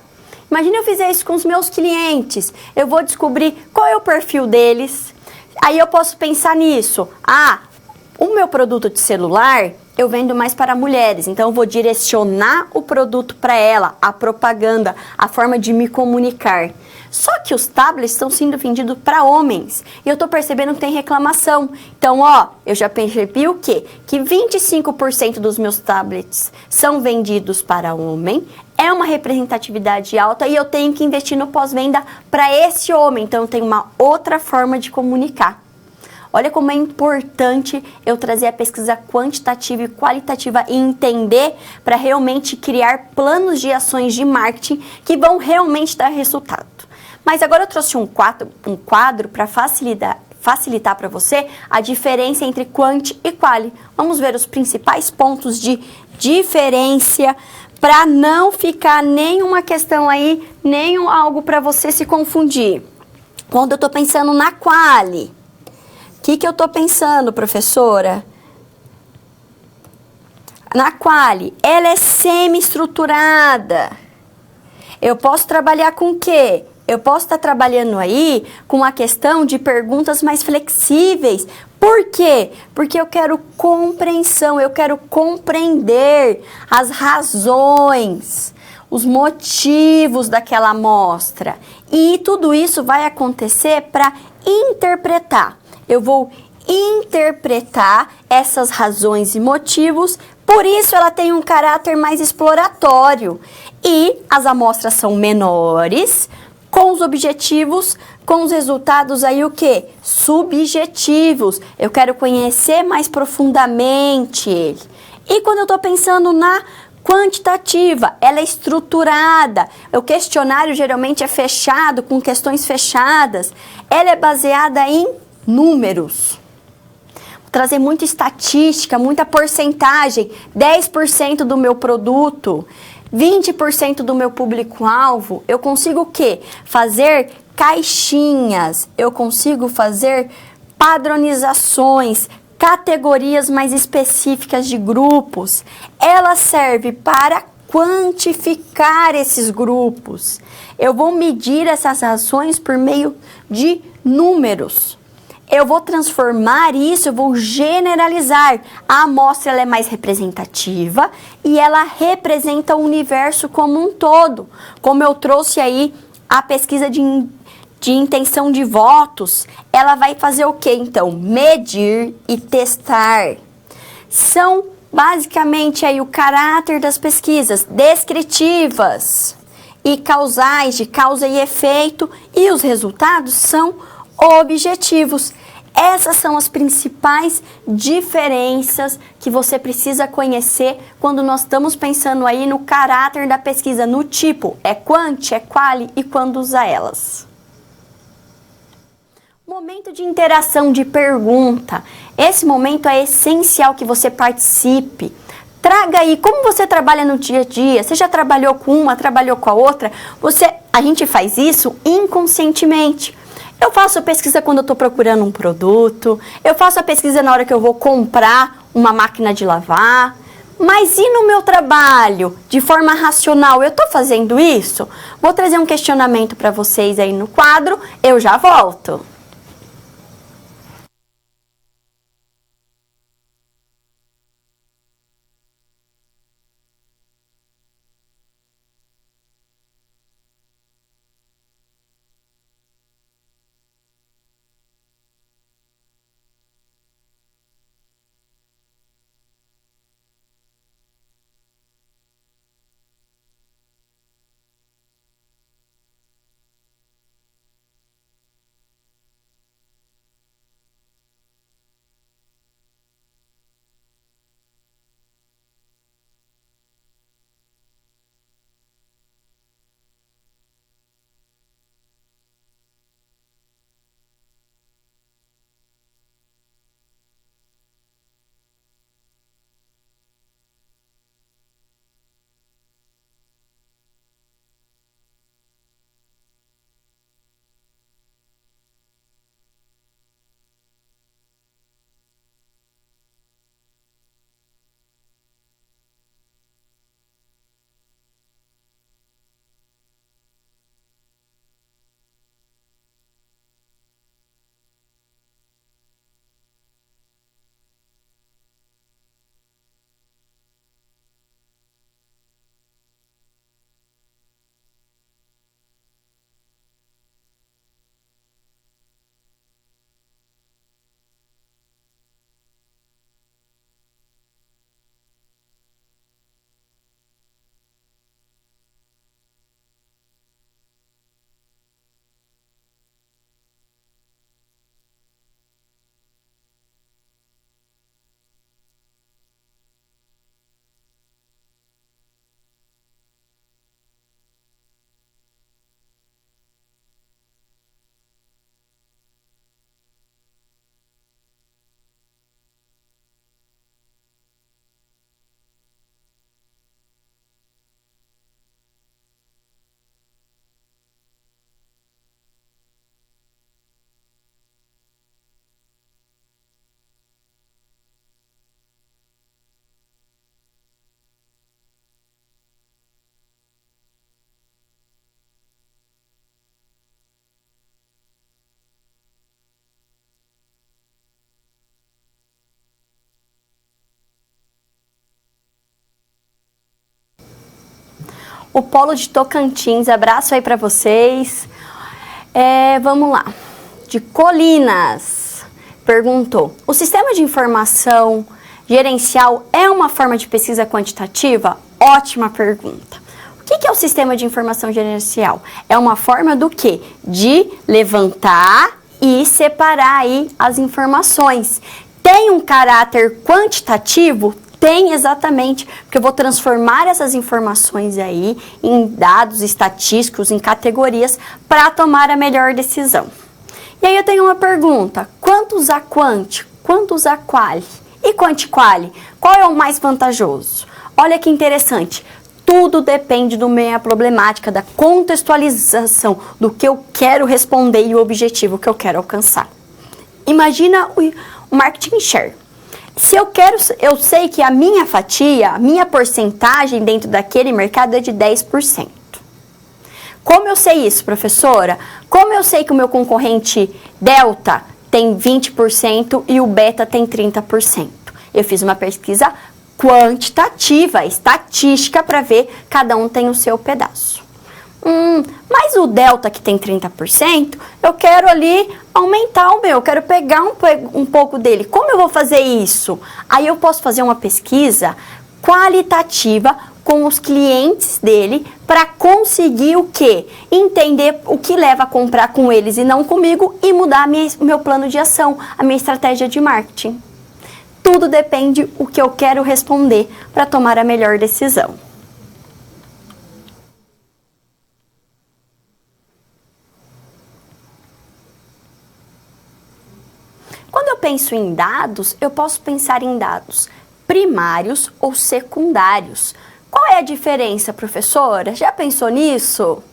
Imagina eu fizer isso com os meus clientes. Eu vou descobrir qual é o perfil deles. Aí eu posso pensar nisso. O meu produto de celular, eu vendo mais para mulheres, então eu vou direcionar o produto para ela, a propaganda, a forma de me comunicar. Só que os tablets estão sendo vendidos para homens e eu estou percebendo que tem reclamação. Então, eu já percebi o quê? Que 25% dos meus tablets são vendidos para homem, é uma representatividade alta e eu tenho que investir no pós-venda para esse homem, então eu tenho uma outra forma de comunicar. Olha como é importante eu trazer a pesquisa quantitativa e qualitativa e entender para realmente criar planos de ações de marketing que vão realmente dar resultado. Mas agora eu trouxe um quadro para facilitar para você a diferença entre quanti e quali. Vamos ver os principais pontos de diferença para não ficar nenhuma questão aí, nem algo para você se confundir. Quando eu estou pensando na quali, o que eu estou pensando, professora? Na quali, ela é semi-estruturada. Eu posso trabalhar com o quê? Eu posso estar trabalhando aí com a questão de perguntas mais flexíveis. Por quê? Porque eu quero compreensão, eu quero compreender as razões, os motivos daquela amostra. E tudo isso vai acontecer para interpretar. Eu vou interpretar essas razões e motivos, por isso ela tem um caráter mais exploratório. E as amostras são menores, com os objetivos, com os resultados aí o quê? Subjetivos. Eu quero conhecer mais profundamente ele. E quando eu estou pensando na quantitativa, ela é estruturada. O questionário geralmente é fechado, com questões fechadas. Ela é baseada em números. Vou trazer muita estatística, muita porcentagem. 10% do meu produto, 20% do meu público-alvo. Eu consigo o quê? Fazer caixinhas, eu consigo fazer padronizações, categorias mais específicas de grupos. Ela serve para quantificar esses grupos. Eu vou medir essas ações por meio de números. Eu vou transformar isso, eu vou generalizar. A amostra ela é mais representativa e ela representa o universo como um todo. Como eu trouxe aí a pesquisa de intenção de votos, ela vai fazer o quê, então? Medir e testar. São basicamente aí o caráter das pesquisas descritivas e causais, de causa e efeito, e os resultados são objetivos. Essas são as principais diferenças que você precisa conhecer quando nós estamos pensando aí no caráter da pesquisa, no tipo, é quant, é quali e quando usa elas. Momento de interação, de pergunta. Esse momento é essencial que você participe. Traga aí como você trabalha no dia a dia. Você já trabalhou com uma, trabalhou com a outra? A gente faz isso inconscientemente. Eu faço a pesquisa quando eu estou procurando um produto. Eu faço a pesquisa na hora que eu vou comprar uma máquina de lavar. Mas e no meu trabalho, de forma racional, eu estou fazendo isso? Vou trazer um questionamento para vocês aí no quadro. Eu já volto. O Polo de Tocantins, abraço aí para vocês. Vamos lá. De Colinas, perguntou: o sistema de informação gerencial é uma forma de pesquisa quantitativa? Ótima pergunta. O que é o sistema de informação gerencial? É uma forma do quê? De levantar e separar aí as informações. Tem um caráter quantitativo? Tem, exatamente, porque eu vou transformar essas informações aí em dados estatísticos, em categorias, para tomar a melhor decisão. E aí eu tenho uma pergunta: quanto usar quant? Quanto usar quali? E quanti-quali? Qual é o mais vantajoso? Olha que interessante, Tudo depende da minha problemática, da contextualização, do que eu quero responder e o objetivo que eu quero alcançar. Imagina o marketing share. Se eu sei que a minha fatia, a minha porcentagem dentro daquele mercado é de 10%. Como eu sei isso, professora? Como eu sei que o meu concorrente Delta tem 20% e o Beta tem 30%? Eu fiz uma pesquisa quantitativa, estatística, para ver cada um tem o seu pedaço. Mas o Delta que tem 30%, eu quero ali aumentar o meu, eu quero pegar um pouco dele. Como eu vou fazer isso? Aí eu posso fazer uma pesquisa qualitativa com os clientes dele para conseguir o quê? Entender o que leva a comprar com eles e não comigo e mudar o meu plano de ação, a minha estratégia de marketing. Tudo depende do que eu quero responder para tomar a melhor decisão. Quando eu penso em dados, eu posso pensar em dados primários ou secundários. Qual é a diferença, professora? Já pensou nisso?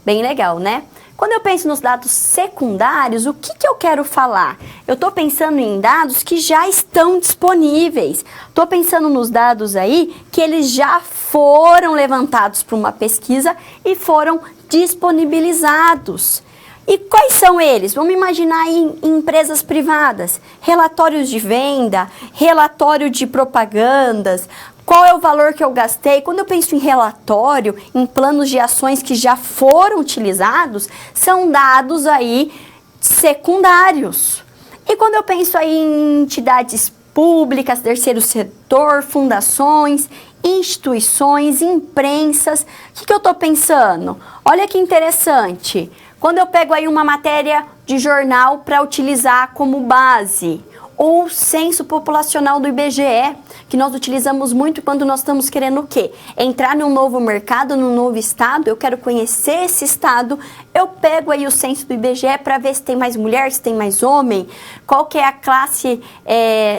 Bem legal, né? Quando eu penso nos dados secundários, o que eu quero falar? Eu estou pensando em dados que já estão disponíveis. Estou pensando nos dados aí que eles já foram levantados para uma pesquisa e foram disponibilizados. E quais são eles? Vamos imaginar em empresas privadas, relatórios de venda, relatório de propagandas, qual é o valor que eu gastei. Quando eu penso em relatório, em planos de ações que já foram utilizados, são dados aí secundários. E quando eu penso aí em entidades públicas, terceiro setor, fundações, instituições, imprensas, o que eu estou pensando? Olha que interessante. Quando eu pego aí uma matéria de jornal para utilizar como base, ou o censo populacional do IBGE, que nós utilizamos muito quando nós estamos querendo o quê? Entrar num novo mercado, num novo estado, eu quero conhecer esse estado, eu pego aí o censo do IBGE para ver se tem mais mulher, se tem mais homem, qual que é a classe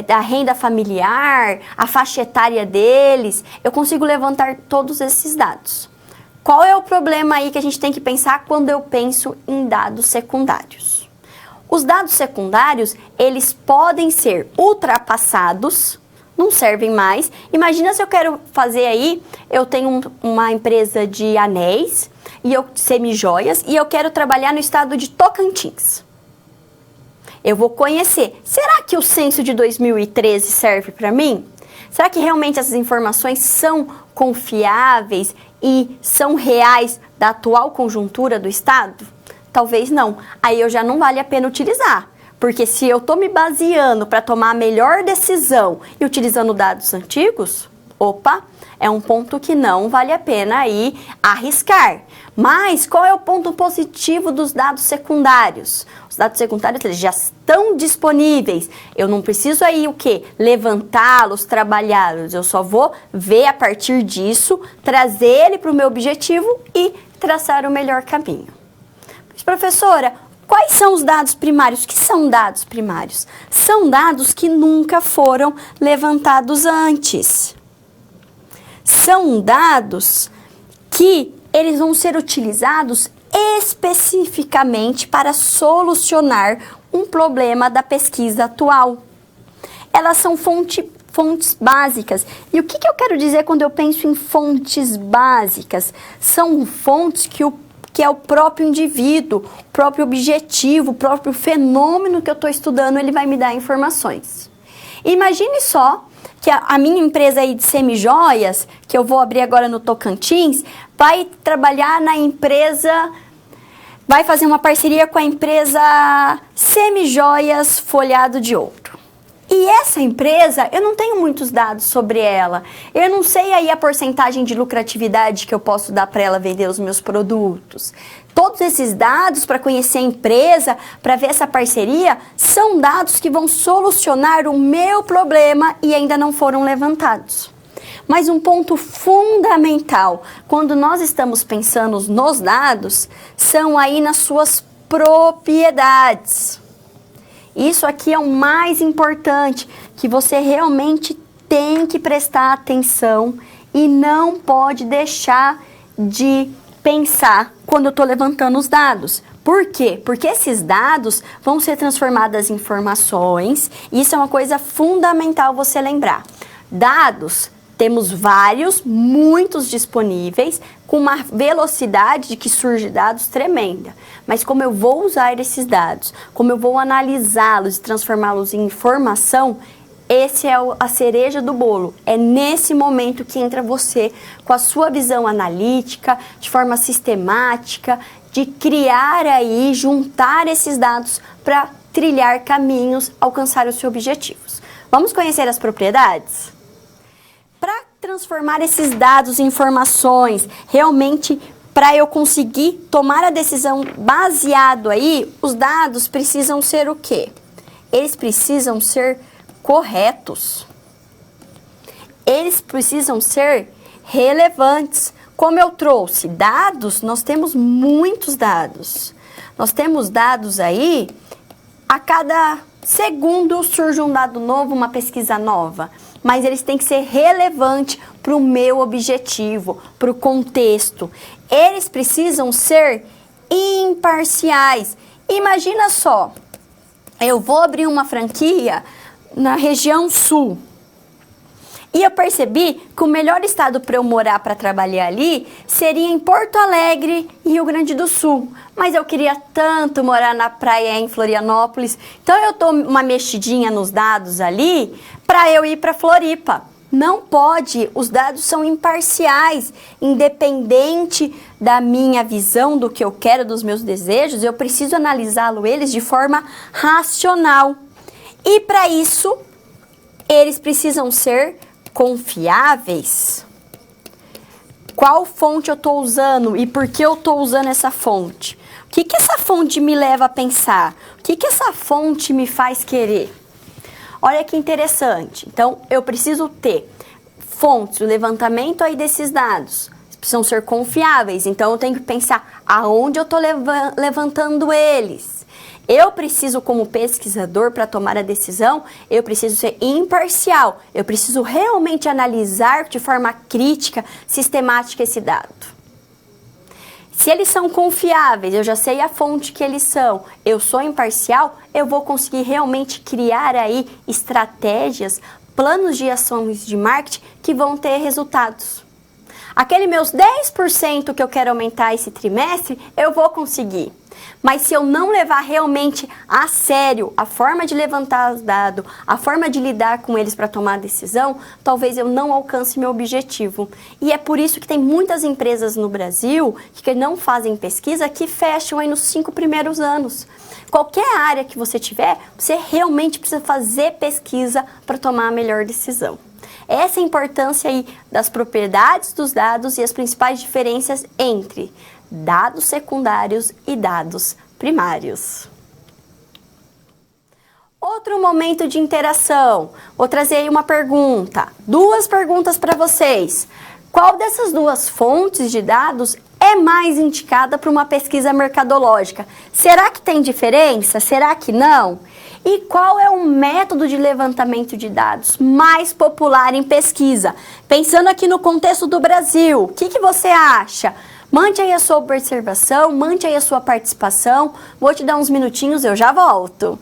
da renda familiar, a faixa etária deles, eu consigo levantar todos esses dados. Qual é o problema aí que a gente tem que pensar quando eu penso em dados secundários? Os dados secundários, eles podem ser ultrapassados, não servem mais. Imagina se eu quero fazer aí, eu tenho uma empresa de anéis, semijoias, e eu quero trabalhar no estado de Tocantins. Eu vou conhecer, será que o censo de 2013 serve para mim? Será que realmente essas informações são confiáveis e são reais da atual conjuntura do estado? Talvez não. Aí eu já não vale a pena utilizar. Porque se eu estou me baseando para tomar a melhor decisão e utilizando dados antigos, opa, é um ponto que não vale a pena aí arriscar. Mas qual é o ponto positivo dos dados secundários? Os dados secundários eles já estão disponíveis. Eu não preciso aí o quê? Levantá-los, trabalhá-los. Eu só vou ver a partir disso, trazer ele para o meu objetivo e traçar o melhor caminho. Mas, professora, quais são os dados primários? O que são dados primários? São dados que nunca foram levantados antes. São dados que eles vão ser utilizados especificamente para solucionar um problema da pesquisa atual. Elas são fontes básicas. E o que eu quero dizer quando eu penso em fontes básicas? São fontes que é o próprio indivíduo, o próprio objetivo, o próprio fenômeno que eu estou estudando, ele vai me dar informações. Imagine só que a minha empresa aí de semijoias, que eu vou abrir agora no Tocantins, vai trabalhar na empresa, vai fazer uma parceria com a empresa Semijoias Folhado de Ouro. E essa empresa, eu não tenho muitos dados sobre ela. Eu não sei aí a porcentagem de lucratividade que eu posso dar para ela vender os meus produtos. Todos esses dados para conhecer a empresa, para ver essa parceria, são dados que vão solucionar o meu problema e ainda não foram levantados. Mas um ponto fundamental, quando nós estamos pensando nos dados, são aí nas suas propriedades. Isso aqui é o mais importante, que você realmente tem que prestar atenção e não pode deixar de pensar quando eu estou levantando os dados. Por quê? Porque esses dados vão ser transformados em informações, e isso é uma coisa fundamental você lembrar. Dados, temos vários, muitos disponíveis, com uma velocidade de que surge dados tremenda. Mas como eu vou usar esses dados, como eu vou analisá-los e transformá-los em informação, esse é a cereja do bolo. É nesse momento que entra você com a sua visão analítica, de forma sistemática, de criar aí, juntar esses dados para trilhar caminhos, alcançar os seus objetivos. Vamos conhecer as propriedades? Para transformar esses dados em informações, realmente para eu conseguir tomar a decisão baseado aí, os dados precisam ser o quê? Eles precisam ser corretos. Eles precisam ser relevantes. Como eu trouxe dados, nós temos muitos dados. Nós temos dados aí, a cada segundo surge um dado novo, uma pesquisa nova. Mas eles têm que ser relevantes para o meu objetivo, para o contexto. Eles precisam ser imparciais. Imagina só, eu vou abrir uma franquia na região sul. E eu percebi que o melhor estado para eu morar, para trabalhar ali, seria em Porto Alegre e Rio Grande do Sul. Mas eu queria tanto morar na praia em Florianópolis. Então eu dou uma mexidinha nos dados ali para eu ir para Floripa. Não pode, os dados são imparciais, independente da minha visão, do que eu quero, dos meus desejos, eu preciso analisá-los eles de forma racional. E para isso, eles precisam ser confiáveis. Qual fonte eu estou usando e por que eu estou usando essa fonte? O que essa fonte me leva a pensar? O que essa fonte me faz querer? Olha que interessante. Então, eu preciso ter fontes, o levantamento aí desses dados. Precisam ser confiáveis. Então, eu tenho que pensar aonde eu estou levantando eles. Eu preciso, como pesquisador, para tomar a decisão, eu preciso ser imparcial. Eu preciso realmente analisar de forma crítica, sistemática esse dado. Se eles são confiáveis, eu já sei a fonte que eles são, eu sou imparcial, eu vou conseguir realmente criar aí estratégias, planos de ações de marketing que vão ter resultados. Aquele meus 10% que eu quero aumentar esse trimestre, eu vou conseguir. Mas se eu não levar realmente a sério a forma de levantar os dados, a forma de lidar com eles para tomar a decisão, talvez eu não alcance meu objetivo. E é por isso que tem muitas empresas no Brasil que não fazem pesquisa, que fecham aí nos 5 primeiros anos. Qualquer área que você tiver, você realmente precisa fazer pesquisa para tomar a melhor decisão. Essa é a importância aí das propriedades dos dados e as principais diferenças entre dados secundários e dados primários. Outro momento de interação. Vou trazer aí uma pergunta. 2 perguntas para vocês. Qual dessas 2 fontes de dados é mais indicada para uma pesquisa mercadológica? Será que tem diferença? Será que não? E qual é o método de levantamento de dados mais popular em pesquisa? Pensando aqui no contexto do Brasil, o que você acha? Mande aí a sua observação, mande aí a sua participação. Vou te dar uns minutinhos, eu já volto.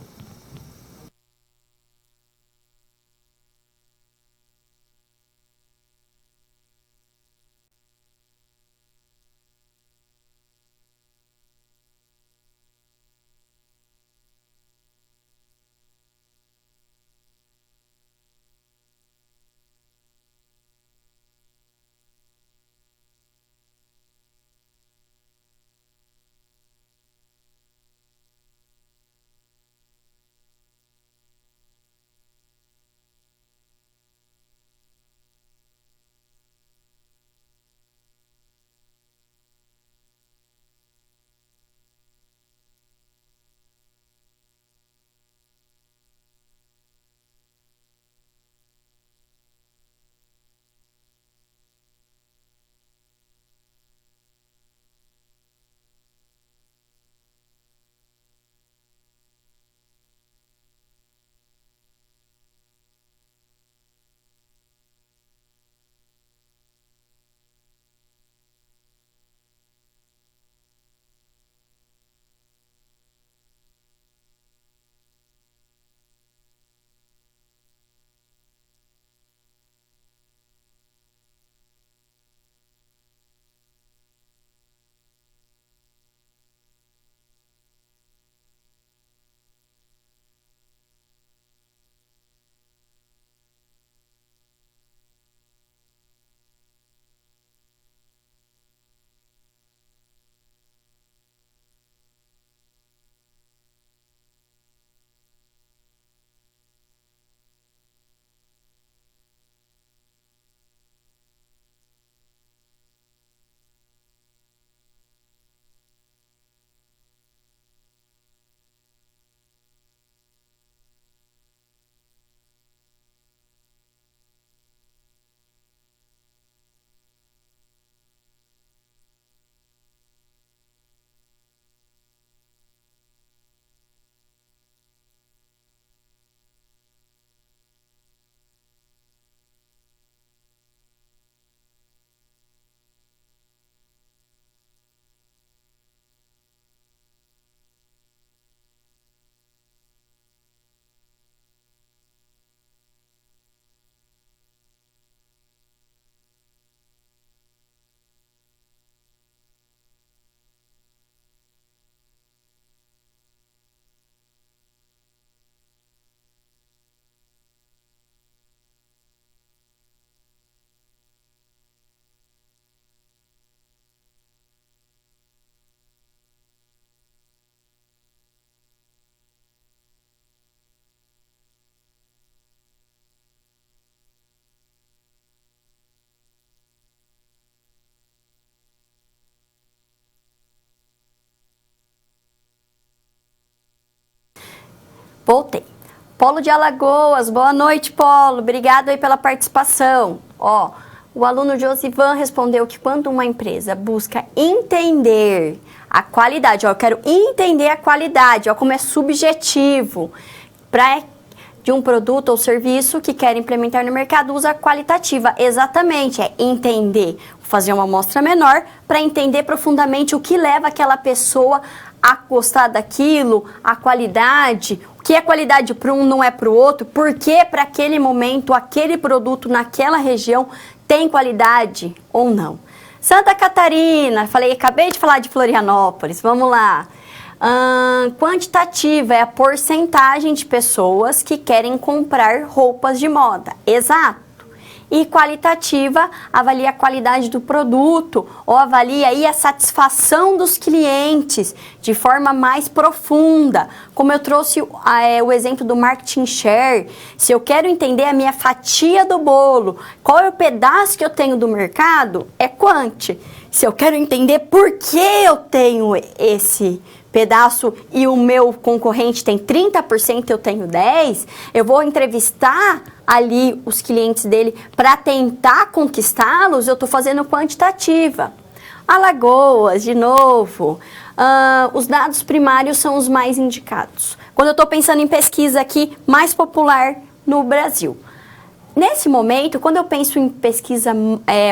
Voltei. Polo de Alagoas, boa noite, Polo. Obrigado aí pela participação. Ó, o aluno Josivan respondeu que quando uma empresa busca entender a qualidade, ó, eu quero entender a qualidade, ó, como é subjetivo de um produto ou serviço que quer implementar no mercado, usa qualitativa. Exatamente, é entender, fazer uma amostra menor para entender profundamente o que leva aquela pessoa a gostar daquilo, a qualidade, o que é qualidade para um não é para o outro, porque para aquele momento, aquele produto naquela região tem qualidade ou não. Santa Catarina, acabei de falar de Florianópolis, vamos lá. Quantitativa é a porcentagem de pessoas que querem comprar roupas de moda, exato. E qualitativa avalia a qualidade do produto ou avalia aí a satisfação dos clientes de forma mais profunda. Como eu trouxe o exemplo do marketing share, se eu quero entender a minha fatia do bolo, qual é o pedaço que eu tenho do mercado, é quant. Se eu quero entender por que eu tenho esse pedaço e o meu concorrente tem 30%, eu tenho 10%, eu vou entrevistar ali os clientes dele para tentar conquistá-los, eu estou fazendo quantitativa. Alagoas, de novo, os dados primários são os mais indicados. Quando eu estou pensando em pesquisa aqui, mais popular no Brasil. Nesse momento, quando eu penso em pesquisa,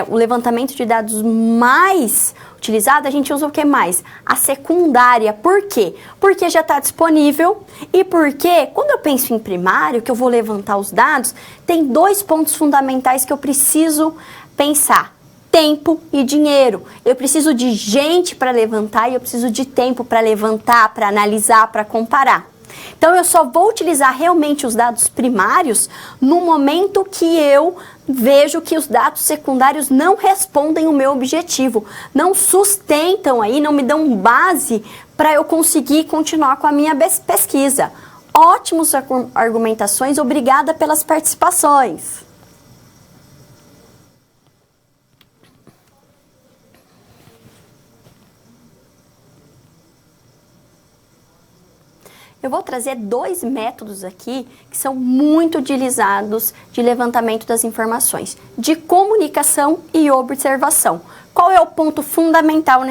o levantamento de dados mais utilizado, a gente usa o que mais? A secundária. Por quê? Porque já está disponível e porque, quando eu penso em primário, que eu vou levantar os dados, tem 2 pontos fundamentais que eu preciso pensar. Tempo e dinheiro. Eu preciso de gente para levantar e eu preciso de tempo para levantar, para analisar, para comparar. Então, eu só vou utilizar realmente os dados primários no momento que eu vejo que os dados secundários não respondem o meu objetivo, não sustentam aí, não me dão base para eu conseguir continuar com a minha pesquisa. Ótimas argumentações, obrigada pelas participações. Eu vou trazer 2 métodos aqui que são muito utilizados de levantamento das informações, de comunicação e observação. Qual é o ponto fundamental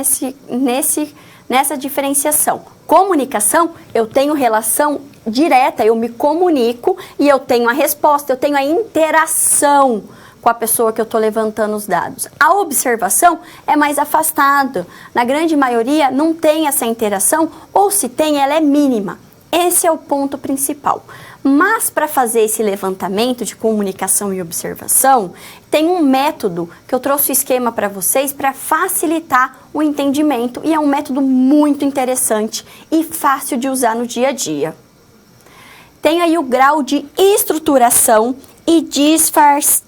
nessa diferenciação? Comunicação, eu tenho relação direta, eu me comunico e eu tenho a resposta, eu tenho a interação com a pessoa que eu estou levantando os dados. A observação é mais afastada. Na grande maioria não tem essa interação, ou se tem, ela é mínima. Esse é o ponto principal. Mas para fazer esse levantamento de comunicação e observação, tem um método que eu trouxe o esquema para vocês para facilitar o entendimento e é um método muito interessante e fácil de usar no dia a dia. Tem aí o grau de estruturação e disfarce.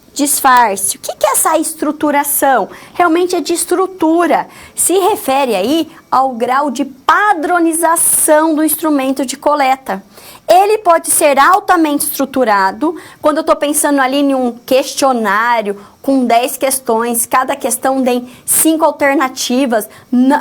O que é essa estruturação? Realmente é de estrutura. Se refere aí ao grau de padronização do instrumento de coleta. Ele pode ser altamente estruturado, quando eu estou pensando ali em um questionário com 10 questões, cada questão tem 5 alternativas,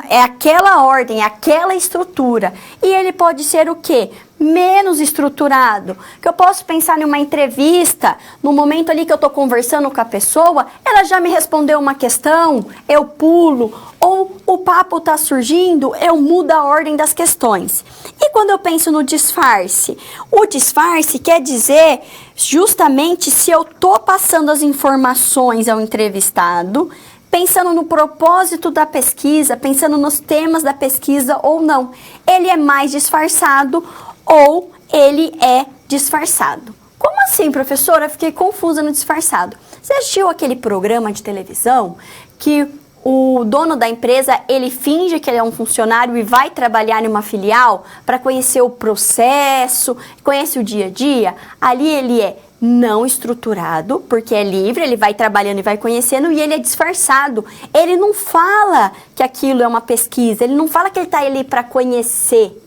é aquela ordem, é aquela estrutura. E ele pode ser o quê? Menos estruturado, que eu posso pensar em uma entrevista, no momento ali que eu estou conversando com a pessoa, ela já me respondeu uma questão, eu pulo, ou o papo está surgindo, eu mudo a ordem das questões. E quando eu penso no disfarce? O disfarce quer dizer justamente se eu estou passando as informações ao entrevistado, pensando no propósito da pesquisa, pensando nos temas da pesquisa ou não. Ele é mais disfarçado ou ele é disfarçado. Como assim, professora? Fiquei confusa no disfarçado. Você assistiu aquele programa de televisão que o dono da empresa, ele finge que ele é um funcionário e vai trabalhar em uma filial para conhecer o processo, conhece o dia a dia? Ali ele é não estruturado, porque é livre, ele vai trabalhando e vai conhecendo, e ele é disfarçado. Ele não fala que aquilo é uma pesquisa, ele não fala que ele está ali para conhecer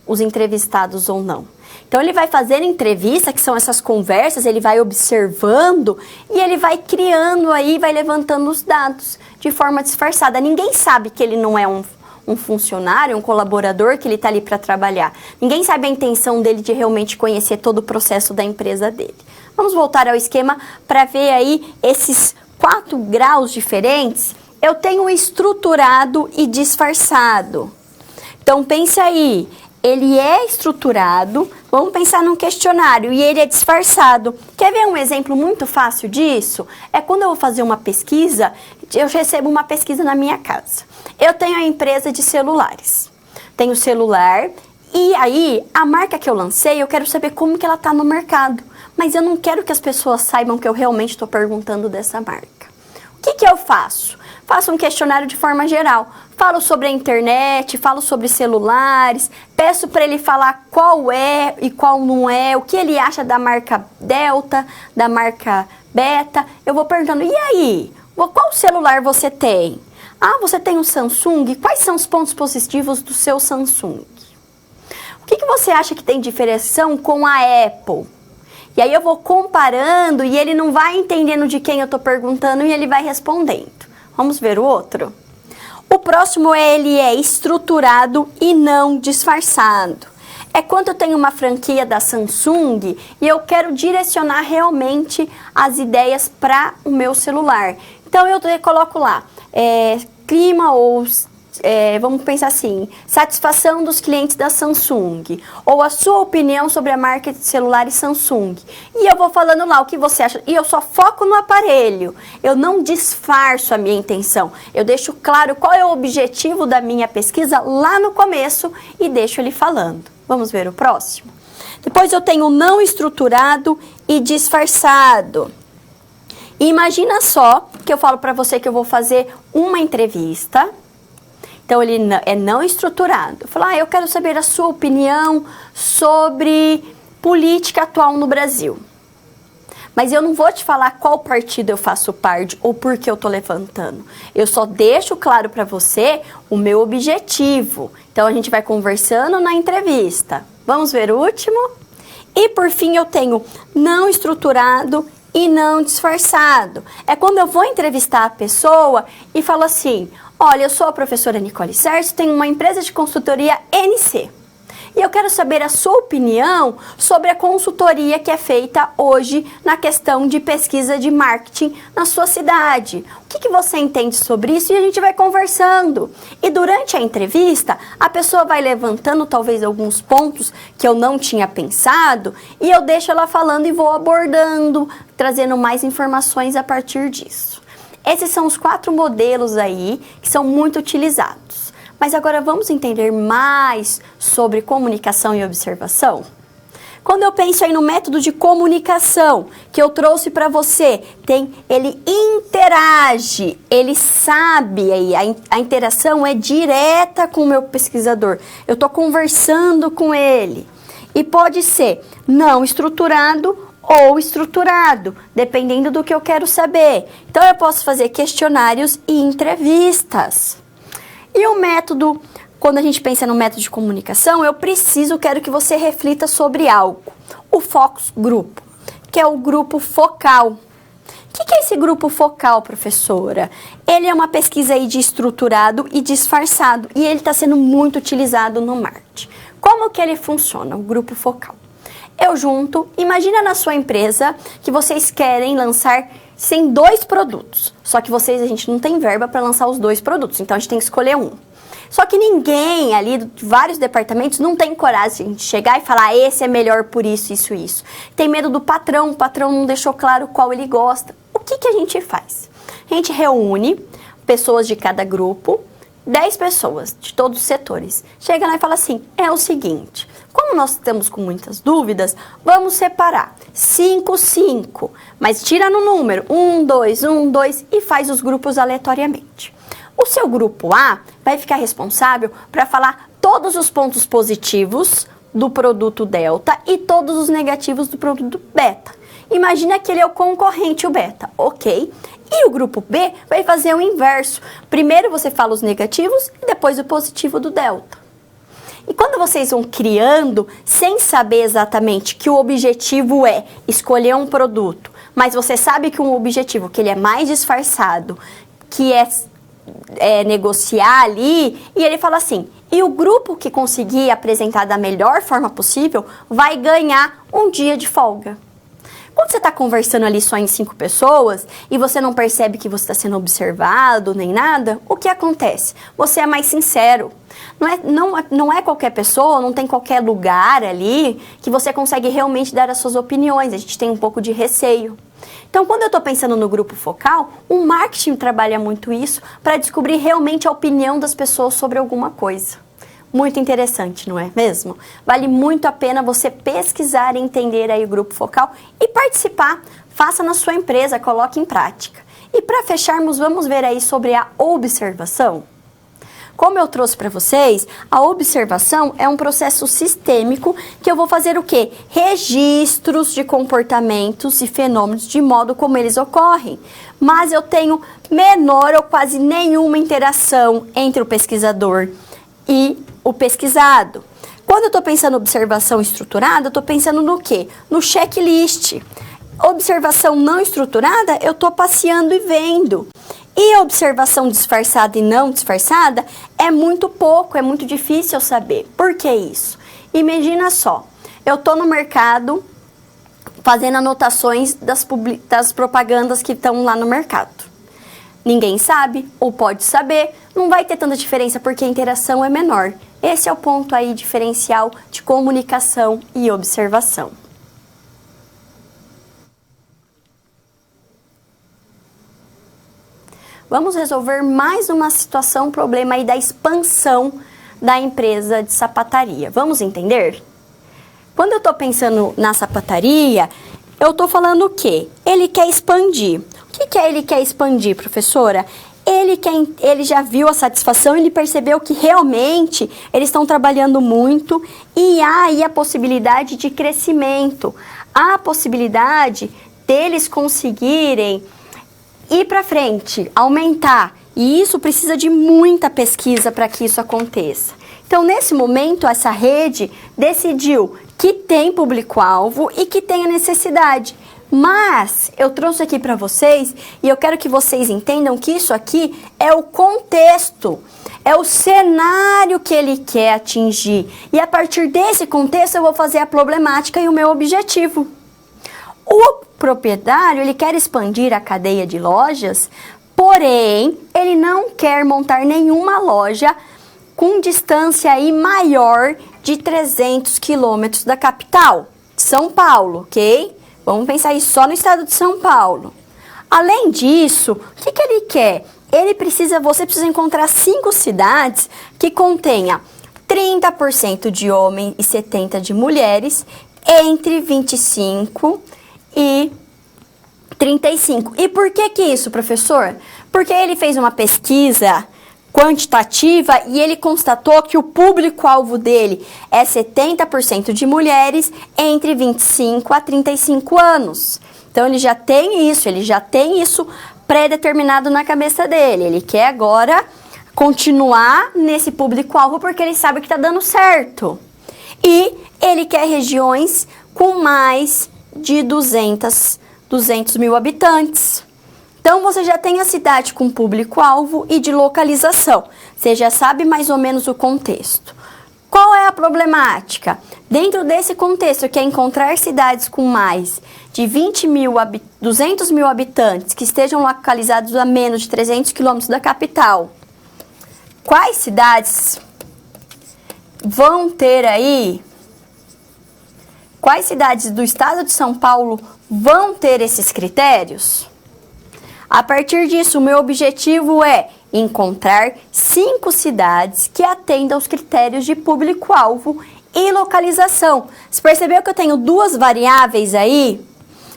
os entrevistados ou não. Então, ele vai fazer entrevista, que são essas conversas, ele vai observando e ele vai criando aí, vai levantando os dados de forma disfarçada. Ninguém sabe que ele não é um um funcionário, um colaborador que ele está ali para trabalhar. Ninguém sabe a intenção dele de realmente conhecer todo o processo da empresa dele. Vamos voltar ao esquema para ver aí esses 4 graus diferentes. Eu tenho estruturado e disfarçado. Então, pense aí, ele é estruturado, vamos pensar num questionário, e ele é disfarçado. Quer ver um exemplo muito fácil disso? É quando eu vou fazer uma pesquisa, eu recebo uma pesquisa na minha casa. Eu tenho a empresa de celulares, tenho celular, e aí a marca que eu lancei, eu quero saber como que ela está no mercado. Mas eu não quero que as pessoas saibam que eu realmente estou perguntando dessa marca. O que eu faço? Faço um questionário de forma geral. Falo sobre a internet, falo sobre celulares, peço para ele falar qual é e qual não é, o que ele acha da marca Delta, da marca Beta. Eu vou perguntando, e aí? Qual celular você tem? Ah, você tem um Samsung? Quais são os pontos positivos do seu Samsung? O que você acha que tem diferenciação com a Apple? E aí eu vou comparando e ele não vai entendendo de quem eu estou perguntando e ele vai respondendo. Vamos ver o outro? O próximo ele é estruturado e não disfarçado. É quando eu tenho uma franquia da Samsung e eu quero direcionar realmente as ideias para o meu celular. Então eu coloco lá, clima ou... vamos pensar assim, satisfação dos clientes da Samsung, ou a sua opinião sobre a marca de celulares Samsung. E eu vou falando lá o que você acha, e eu só foco no aparelho, eu não disfarço a minha intenção, eu deixo claro qual é o objetivo da minha pesquisa lá no começo e deixo ele falando. Vamos ver o próximo? Depois eu tenho não estruturado e disfarçado. E imagina só que eu falo para você que eu vou fazer uma entrevista. Então, ele é não estruturado. Eu falo, eu quero saber a sua opinião sobre política atual no Brasil. Mas eu não vou te falar qual partido eu faço parte ou por que eu estou levantando. Eu só deixo claro para você o meu objetivo. Então, a gente vai conversando na entrevista. Vamos ver o último? E, por fim, eu tenho não estruturado e não disfarçado. É quando eu vou entrevistar a pessoa e falo assim... Olha, eu sou a professora Nicole Serso, tenho uma empresa de consultoria NC. E eu quero saber a sua opinião sobre a consultoria que é feita hoje na questão de pesquisa de marketing na sua cidade. O que você entende sobre isso? E a gente vai conversando. E durante a entrevista, a pessoa vai levantando talvez alguns pontos que eu não tinha pensado e eu deixo ela falando e vou abordando, trazendo mais informações a partir disso. Esses são os 4 modelos aí que são muito utilizados. Mas agora vamos entender mais sobre comunicação e observação? Quando eu penso aí no método de comunicação que eu trouxe para você, ele interage, ele sabe aí, a interação é direta com o meu pesquisador. Eu estou conversando com ele. E pode ser não estruturado ou estruturado, dependendo do que eu quero saber. Então, eu posso fazer questionários e entrevistas. E o método, quando a gente pensa no método de comunicação, quero que você reflita sobre algo. O focus group, que é o grupo focal. O que é esse grupo focal, professora? Ele é uma pesquisa aí de estruturado e disfarçado, e ele está sendo muito utilizado no marketing. Como que ele funciona, o grupo focal? Imagina na sua empresa que vocês querem lançar 2 produtos. Só que a gente não tem verba para lançar os 2 produtos, então a gente tem que escolher um. Só que ninguém ali, de vários departamentos, não tem coragem de chegar e falar, esse é melhor por isso, isso, isso. Tem medo do patrão, o patrão não deixou claro qual ele gosta. O que a gente faz? A gente reúne pessoas de cada grupo, 10 pessoas de todos os setores. Chega lá e fala assim, é o seguinte, como nós estamos com muitas dúvidas, vamos separar 5, 5, mas tira no número 1, 2, 1, 2 e faz os grupos aleatoriamente. O seu grupo A vai ficar responsável para falar todos os pontos positivos do produto Delta e todos os negativos do produto Beta. Imagina que ele é o concorrente, o Beta, ok? E o grupo B vai fazer o inverso. Primeiro você fala os negativos e depois o positivo do Delta. E quando vocês vão criando, sem saber exatamente que o objetivo é escolher um produto, mas você sabe que um objetivo que ele é mais disfarçado, que é negociar ali, e ele fala assim, e o grupo que conseguir apresentar da melhor forma possível vai ganhar um dia de folga. Quando você está conversando ali só em 5 pessoas e você não percebe que você está sendo observado nem nada, o que acontece? Você é mais sincero. Não é qualquer pessoa, não tem qualquer lugar ali que você consegue realmente dar as suas opiniões. A gente tem um pouco de receio. Então, quando eu estou pensando no grupo focal, o marketing trabalha muito isso para descobrir realmente a opinião das pessoas sobre alguma coisa. Muito interessante, não é mesmo? Vale muito a pena você pesquisar e entender aí o grupo focal e participar. Faça na sua empresa, coloque em prática. E para fecharmos, vamos ver aí sobre a observação. Como eu trouxe para vocês, a observação é um processo sistêmico que eu vou fazer o quê? Registros de comportamentos e fenômenos de modo como eles ocorrem. Mas eu tenho menor ou quase nenhuma interação entre o pesquisador e o pesquisado. Quando eu estou pensando em observação estruturada, eu estou pensando no quê? No checklist. Observação não estruturada, eu estou passeando e vendo. E a observação disfarçada e não disfarçada é muito pouco, é muito difícil saber. Por que isso? Imagina só, eu estou no mercado fazendo anotações das propagandas que estão lá no mercado. Ninguém sabe, ou pode saber, não vai ter tanta diferença porque a interação é menor. Esse é o ponto aí diferencial de comunicação e observação. Vamos resolver mais uma situação, problema aí da expansão da empresa de sapataria. Vamos entender? Quando eu estou pensando na sapataria, eu estou falando o quê? Ele quer expandir. O que é ele quer expandir, professora? Ele já viu a satisfação, ele percebeu que realmente eles estão trabalhando muito e há aí a possibilidade de crescimento. Há a possibilidade deles conseguirem ir para frente, aumentar. E isso precisa de muita pesquisa para que isso aconteça. Então, nesse momento, essa rede decidiu que tem público-alvo e que tem a necessidade. Mas eu trouxe aqui para vocês e eu quero que vocês entendam que isso aqui é o contexto, é o cenário que ele quer atingir. E a partir desse contexto eu vou fazer a problemática e o meu objetivo. O proprietário, ele quer expandir a cadeia de lojas, porém, ele não quer montar nenhuma loja com distância aí maior de 300 quilômetros da capital, de São Paulo, ok? Vamos pensar aí só no estado de São Paulo. Além disso, o que ele quer? Você precisa encontrar 5 cidades que contenha 30% de homens e 70% de mulheres entre 25 e 35. E por que isso, professor? Porque ele fez uma pesquisa quantitativa e ele constatou que o público-alvo dele é 70% de mulheres entre 25 a 35 anos. Então, ele já tem isso pré-determinado na cabeça dele. Ele quer agora continuar nesse público-alvo porque ele sabe que está dando certo. E ele quer regiões com mais de 200 mil habitantes. Então, você já tem a cidade com público-alvo e de localização. Você já sabe mais ou menos o contexto. Qual é a problemática? Dentro desse contexto, que é encontrar cidades com mais de 200 mil habitantes que estejam localizados a menos de 300 quilômetros da capital. Quais cidades vão ter aí? Quais cidades do estado de São Paulo vão ter esses critérios? A partir disso, o meu objetivo é encontrar 5 cidades que atendam aos critérios de público-alvo e localização. Você percebeu que eu tenho 2 variáveis aí?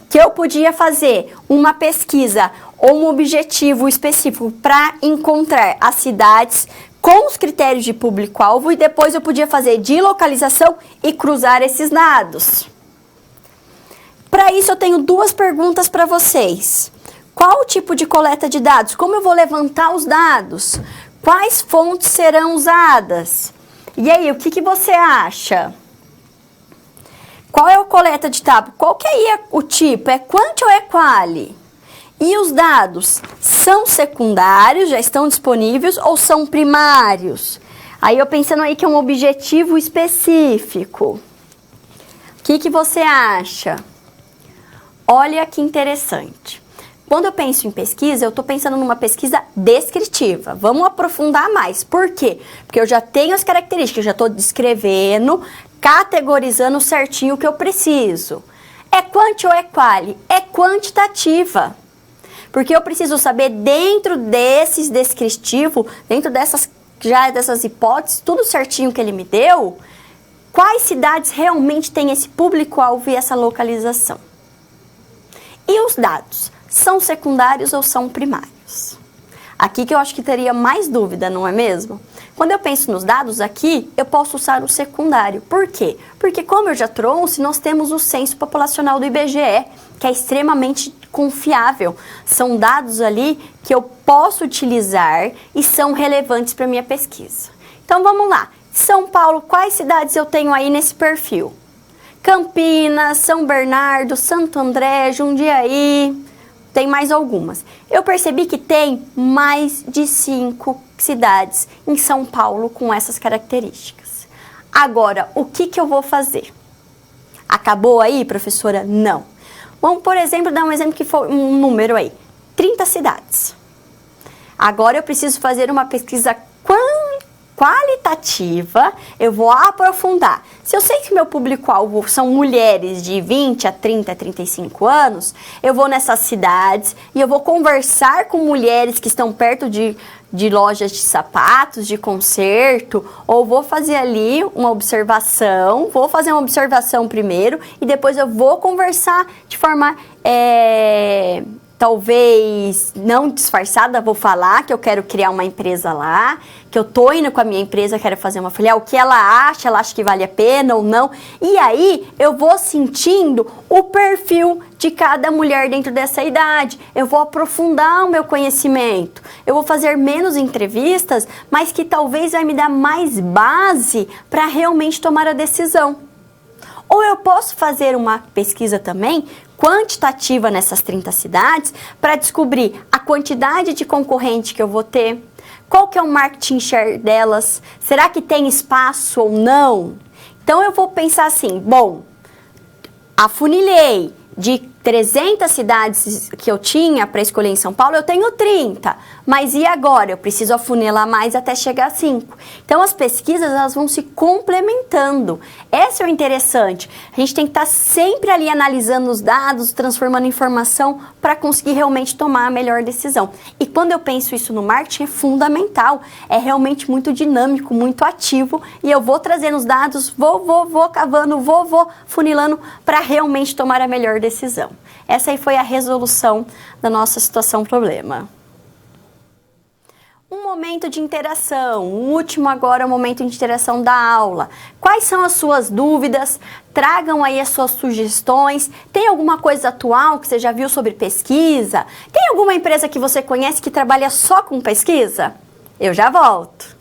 Que eu podia fazer uma pesquisa ou um objetivo específico para encontrar as cidades com os critérios de público-alvo e depois eu podia fazer de localização e cruzar esses dados. Para isso, eu tenho 2 perguntas para vocês. Qual o tipo de coleta de dados? Como eu vou levantar os dados? Quais fontes serão usadas? E aí, o que você acha? Qual é a coleta de dados? Qual que é o tipo? É quant ou é quali? E os dados são secundários, já estão disponíveis ou são primários? Aí eu pensando aí que é um objetivo específico. O que você acha? Olha que interessante. Quando eu penso em pesquisa, eu estou pensando numa pesquisa descritiva. Vamos aprofundar mais. Por quê? Porque eu já tenho as características, já estou descrevendo, categorizando certinho o que eu preciso. É quanti ou é quali? É quantitativa. Porque eu preciso saber dentro desses descritivos, dentro dessas hipóteses, tudo certinho que ele me deu, quais cidades realmente têm esse público-alvo e essa localização. E os dados, são secundários ou são primários? Aqui que eu acho que teria mais dúvida, não é mesmo? Quando eu penso nos dados aqui, eu posso usar o secundário. Por quê? Porque como eu já trouxe, nós temos o Censo Populacional do IBGE, que é extremamente confiável. São dados ali que eu posso utilizar e são relevantes para a minha pesquisa. Então vamos lá. São Paulo, quais cidades eu tenho aí nesse perfil? Campinas, São Bernardo, Santo André, Jundiaí, tem mais algumas. Eu percebi que tem mais de 5 cidades em São Paulo com essas características. Agora, o que eu vou fazer? Acabou aí, professora? Não. Vamos, por exemplo, dar um exemplo que foi um número aí. 30 cidades. Agora eu preciso fazer uma pesquisa qualitativa, eu vou aprofundar. Se eu sei que meu público-alvo são mulheres de 20 a 30 a 35 anos, eu vou nessas cidades e eu vou conversar com mulheres que estão perto de lojas de sapatos, de concerto, ou vou fazer ali uma observação, vou fazer uma observação primeiro e depois eu vou conversar de forma talvez não disfarçada, vou falar que eu quero criar uma empresa lá, que eu tô indo com a minha empresa, quero fazer uma filial, o que ela acha que vale a pena ou não. E aí eu vou sentindo o perfil de cada mulher dentro dessa idade. Eu vou aprofundar o meu conhecimento. Eu vou fazer menos entrevistas, mas que talvez vai me dar mais base para realmente tomar a decisão. Ou eu posso fazer uma pesquisa também quantitativa nessas 30 cidades para descobrir a quantidade de concorrente que eu vou ter, qual que é o marketing share delas, será que tem espaço ou não? Então eu vou pensar assim, bom, afunilhei de 300 cidades que eu tinha para escolher em São Paulo, eu tenho 30. Mas e agora? Eu preciso afunilar mais até chegar a 5. Então, as pesquisas elas vão se complementando. Esse é o interessante. A gente tem que estar sempre ali analisando os dados, transformando em informação para conseguir realmente tomar a melhor decisão. E quando eu penso isso no marketing, é fundamental. É realmente muito dinâmico, muito ativo. E eu vou trazendo os dados, vou cavando, vou funilando para realmente tomar a melhor decisão. Essa aí foi a resolução da nossa situação-problema. Um momento de interação, o último agora é o momento de interação da aula. Quais são as suas dúvidas? Tragam aí as suas sugestões. Tem alguma coisa atual que você já viu sobre pesquisa? Tem alguma empresa que você conhece que trabalha só com pesquisa? Eu já volto.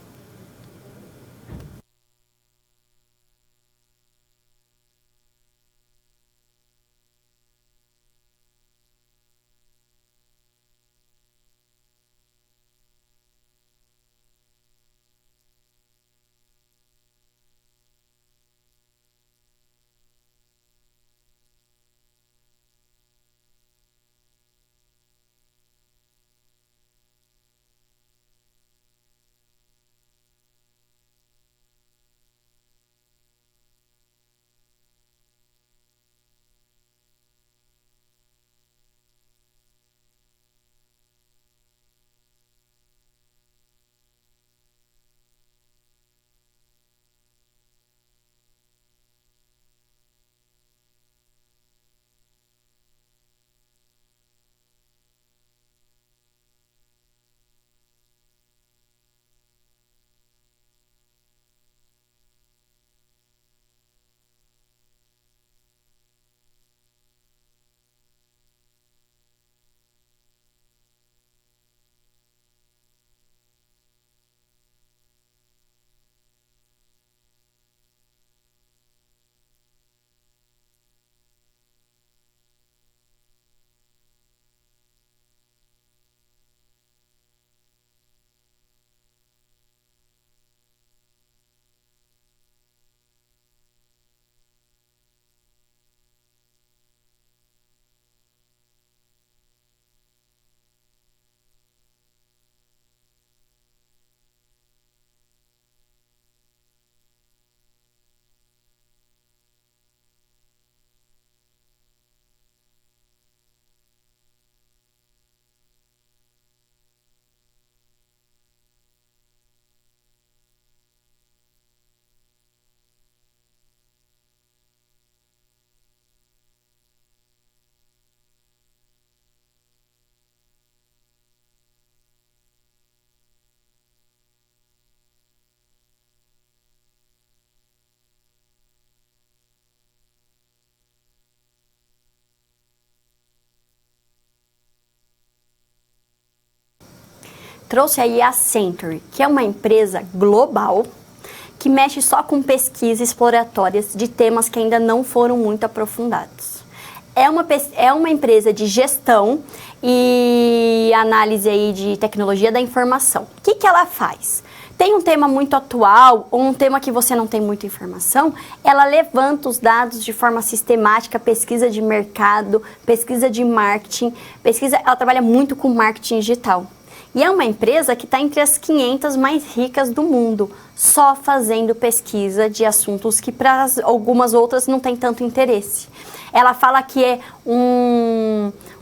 trouxe aí a Century, que é uma empresa global que mexe só com pesquisas exploratórias de temas que ainda não foram muito aprofundados. É uma empresa de gestão e análise aí de tecnologia da informação. O que ela faz? Tem um tema muito atual ou um tema que você não tem muita informação, ela levanta os dados de forma sistemática, pesquisa de mercado, pesquisa de marketing, ela trabalha muito com marketing digital. E é uma empresa que está entre as 500 mais ricas do mundo, só fazendo pesquisa de assuntos que para algumas outras não tem tanto interesse. Ela fala que é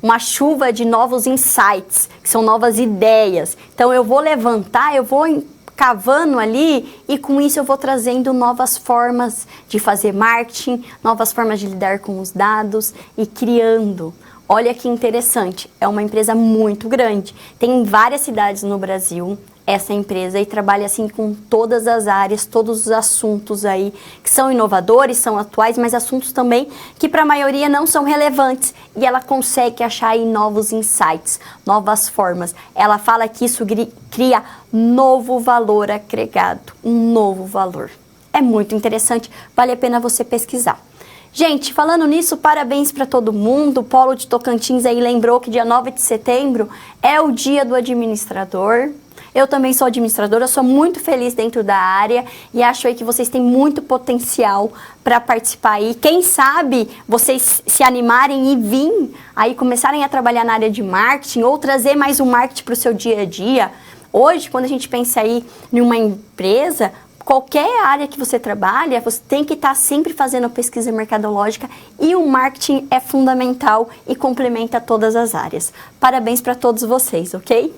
uma chuva de novos insights, que são novas ideias. Então eu vou levantar, eu vou cavando ali e com isso eu vou trazendo novas formas de fazer marketing, novas formas de lidar com os dados e criando. Olha que interessante, é uma empresa muito grande, tem em várias cidades no Brasil essa empresa e trabalha assim com todas as áreas, todos os assuntos aí que são inovadores, são atuais, mas assuntos também que para a maioria não são relevantes e ela consegue achar aí novos insights, novas formas. Ela fala que isso cria novo valor agregado, um novo valor. É muito interessante, vale a pena você pesquisar. Gente, falando nisso, parabéns para todo mundo. O Polo de Tocantins aí lembrou que dia 9 de setembro é o dia do administrador. Eu também sou administradora, sou muito feliz dentro da área e acho aí que vocês têm muito potencial para participar aí. Quem sabe vocês se animarem e vir aí começarem a trabalhar na área de marketing ou trazer mais um marketing para o seu dia a dia. Hoje, quando a gente pensa aí em uma empresa, qualquer área que você trabalha, você tem que estar sempre fazendo pesquisa mercadológica e o marketing é fundamental e complementa todas as áreas. Parabéns para todos vocês, ok?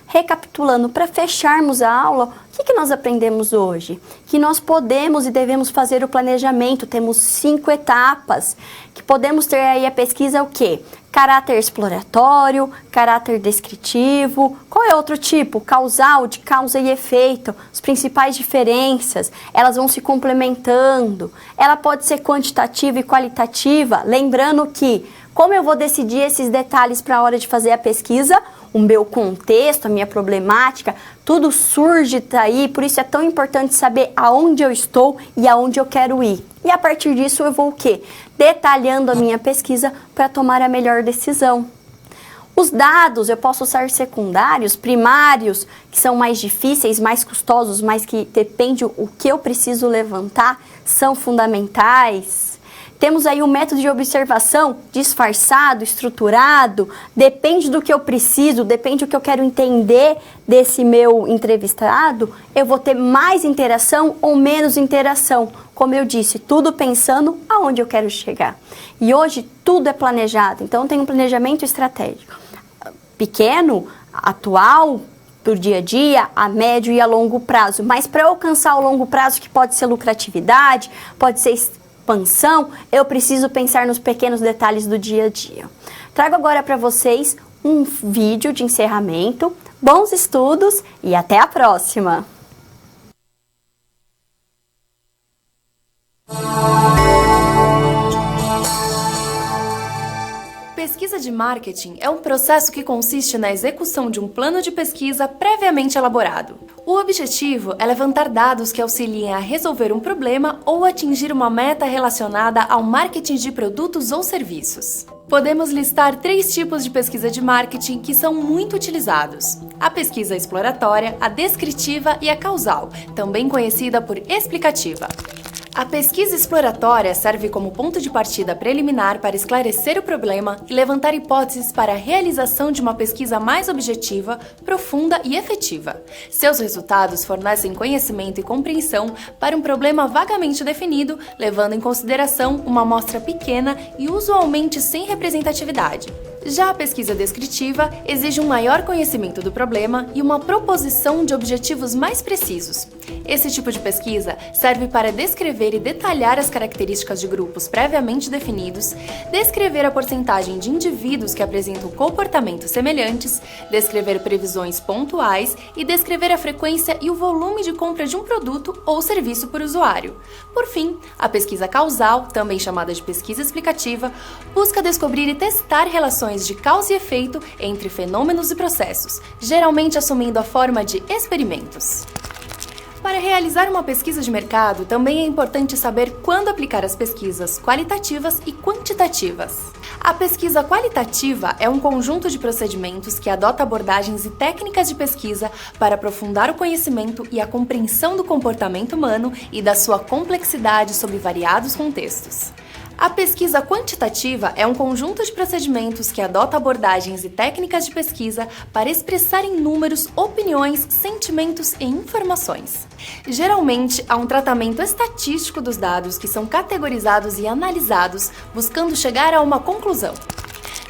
Recapitulando, para fecharmos a aula, o que nós aprendemos hoje? Que nós podemos e devemos fazer o planejamento, temos 5 etapas, que podemos ter aí a pesquisa o quê? Caráter exploratório, caráter descritivo, qual é outro tipo? Causal, de causa e efeito, as principais diferenças, elas vão se complementando, ela pode ser quantitativa e qualitativa, lembrando que, como eu vou decidir esses detalhes para a hora de fazer a pesquisa, o meu contexto, a minha problemática, tudo surge daí, por isso é tão importante saber aonde eu estou e aonde eu quero ir. E a partir disso eu vou o quê? Detalhando a minha pesquisa para tomar a melhor decisão. Os dados eu posso usar secundários, primários, que são mais difíceis, mais custosos, mas que depende o que eu preciso levantar, são fundamentais. Temos aí um método de observação disfarçado, estruturado, depende do que eu preciso, depende do que eu quero entender desse meu entrevistado, eu vou ter mais interação ou menos interação. Como eu disse, tudo pensando aonde eu quero chegar. E hoje tudo é planejado, então tem um planejamento estratégico. Pequeno, atual, para o dia a dia, a médio e a longo prazo. Mas para alcançar o longo prazo, que pode ser lucratividade, pode ser expansão, eu preciso pensar nos pequenos detalhes do dia a dia. Trago agora para vocês um vídeo de encerramento. Bons estudos e até a próxima! Pesquisa de marketing é um processo que consiste na execução de um plano de pesquisa previamente elaborado. O objetivo é levantar dados que auxiliem a resolver um problema ou atingir uma meta relacionada ao marketing de produtos ou serviços. Podemos listar 3 tipos de pesquisa de marketing que são muito utilizados: a pesquisa exploratória, a descritiva e a causal, também conhecida por explicativa. A pesquisa exploratória serve como ponto de partida preliminar para esclarecer o problema e levantar hipóteses para a realização de uma pesquisa mais objetiva, profunda e efetiva. Seus resultados fornecem conhecimento e compreensão para um problema vagamente definido, levando em consideração uma amostra pequena e usualmente sem representatividade. Já a pesquisa descritiva exige um maior conhecimento do problema e uma proposição de objetivos mais precisos. Esse tipo de pesquisa serve para descrever e detalhar as características de grupos previamente definidos, descrever a porcentagem de indivíduos que apresentam comportamentos semelhantes, descrever previsões pontuais e descrever a frequência e o volume de compra de um produto ou serviço por usuário. Por fim, a pesquisa causal, também chamada de pesquisa explicativa, busca descobrir e testar relações de causa e efeito entre fenômenos e processos, geralmente assumindo a forma de experimentos. Para realizar uma pesquisa de mercado, também é importante saber quando aplicar as pesquisas qualitativas e quantitativas. A pesquisa qualitativa é um conjunto de procedimentos que adota abordagens e técnicas de pesquisa para aprofundar o conhecimento e a compreensão do comportamento humano e da sua complexidade sob variados contextos. A pesquisa quantitativa é um conjunto de procedimentos que adota abordagens e técnicas de pesquisa para expressar em números, opiniões, sentimentos e informações. Geralmente, há um tratamento estatístico dos dados que são categorizados e analisados, buscando chegar a uma conclusão.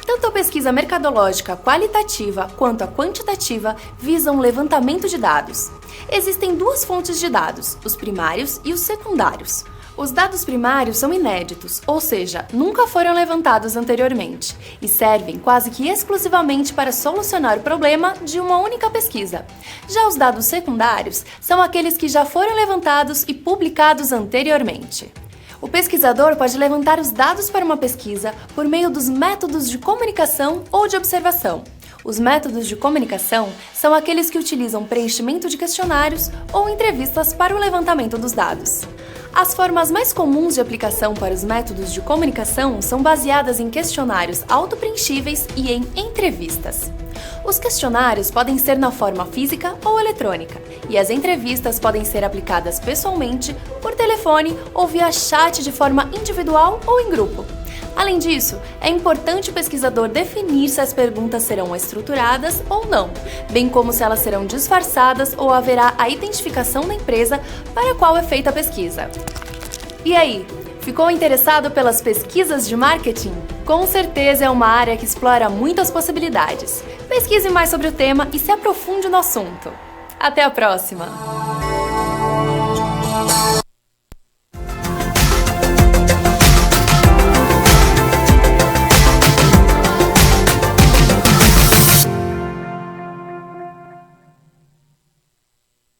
Tanto a pesquisa mercadológica qualitativa quanto a quantitativa visam o levantamento de dados. Existem duas fontes de dados, os primários e os secundários. Os dados primários são inéditos, ou seja, nunca foram levantados anteriormente, e servem quase que exclusivamente para solucionar o problema de uma única pesquisa. Já os dados secundários são aqueles que já foram levantados e publicados anteriormente. O pesquisador pode levantar os dados para uma pesquisa por meio dos métodos de comunicação ou de observação. Os métodos de comunicação são aqueles que utilizam preenchimento de questionários ou entrevistas para o levantamento dos dados. As formas mais comuns de aplicação para os métodos de comunicação são baseadas em questionários autopreenchíveis e em entrevistas. Os questionários podem ser na forma física ou eletrônica, e as entrevistas podem ser aplicadas pessoalmente, por telefone ou via chat de forma individual ou em grupo. Além disso, é importante o pesquisador definir se as perguntas serão estruturadas ou não, bem como se elas serão disfarçadas ou haverá a identificação da empresa para a qual é feita a pesquisa. E aí, ficou interessado pelas pesquisas de marketing? Com certeza é uma área que explora muitas possibilidades. Pesquise mais sobre o tema e se aprofunde no assunto. Até a próxima!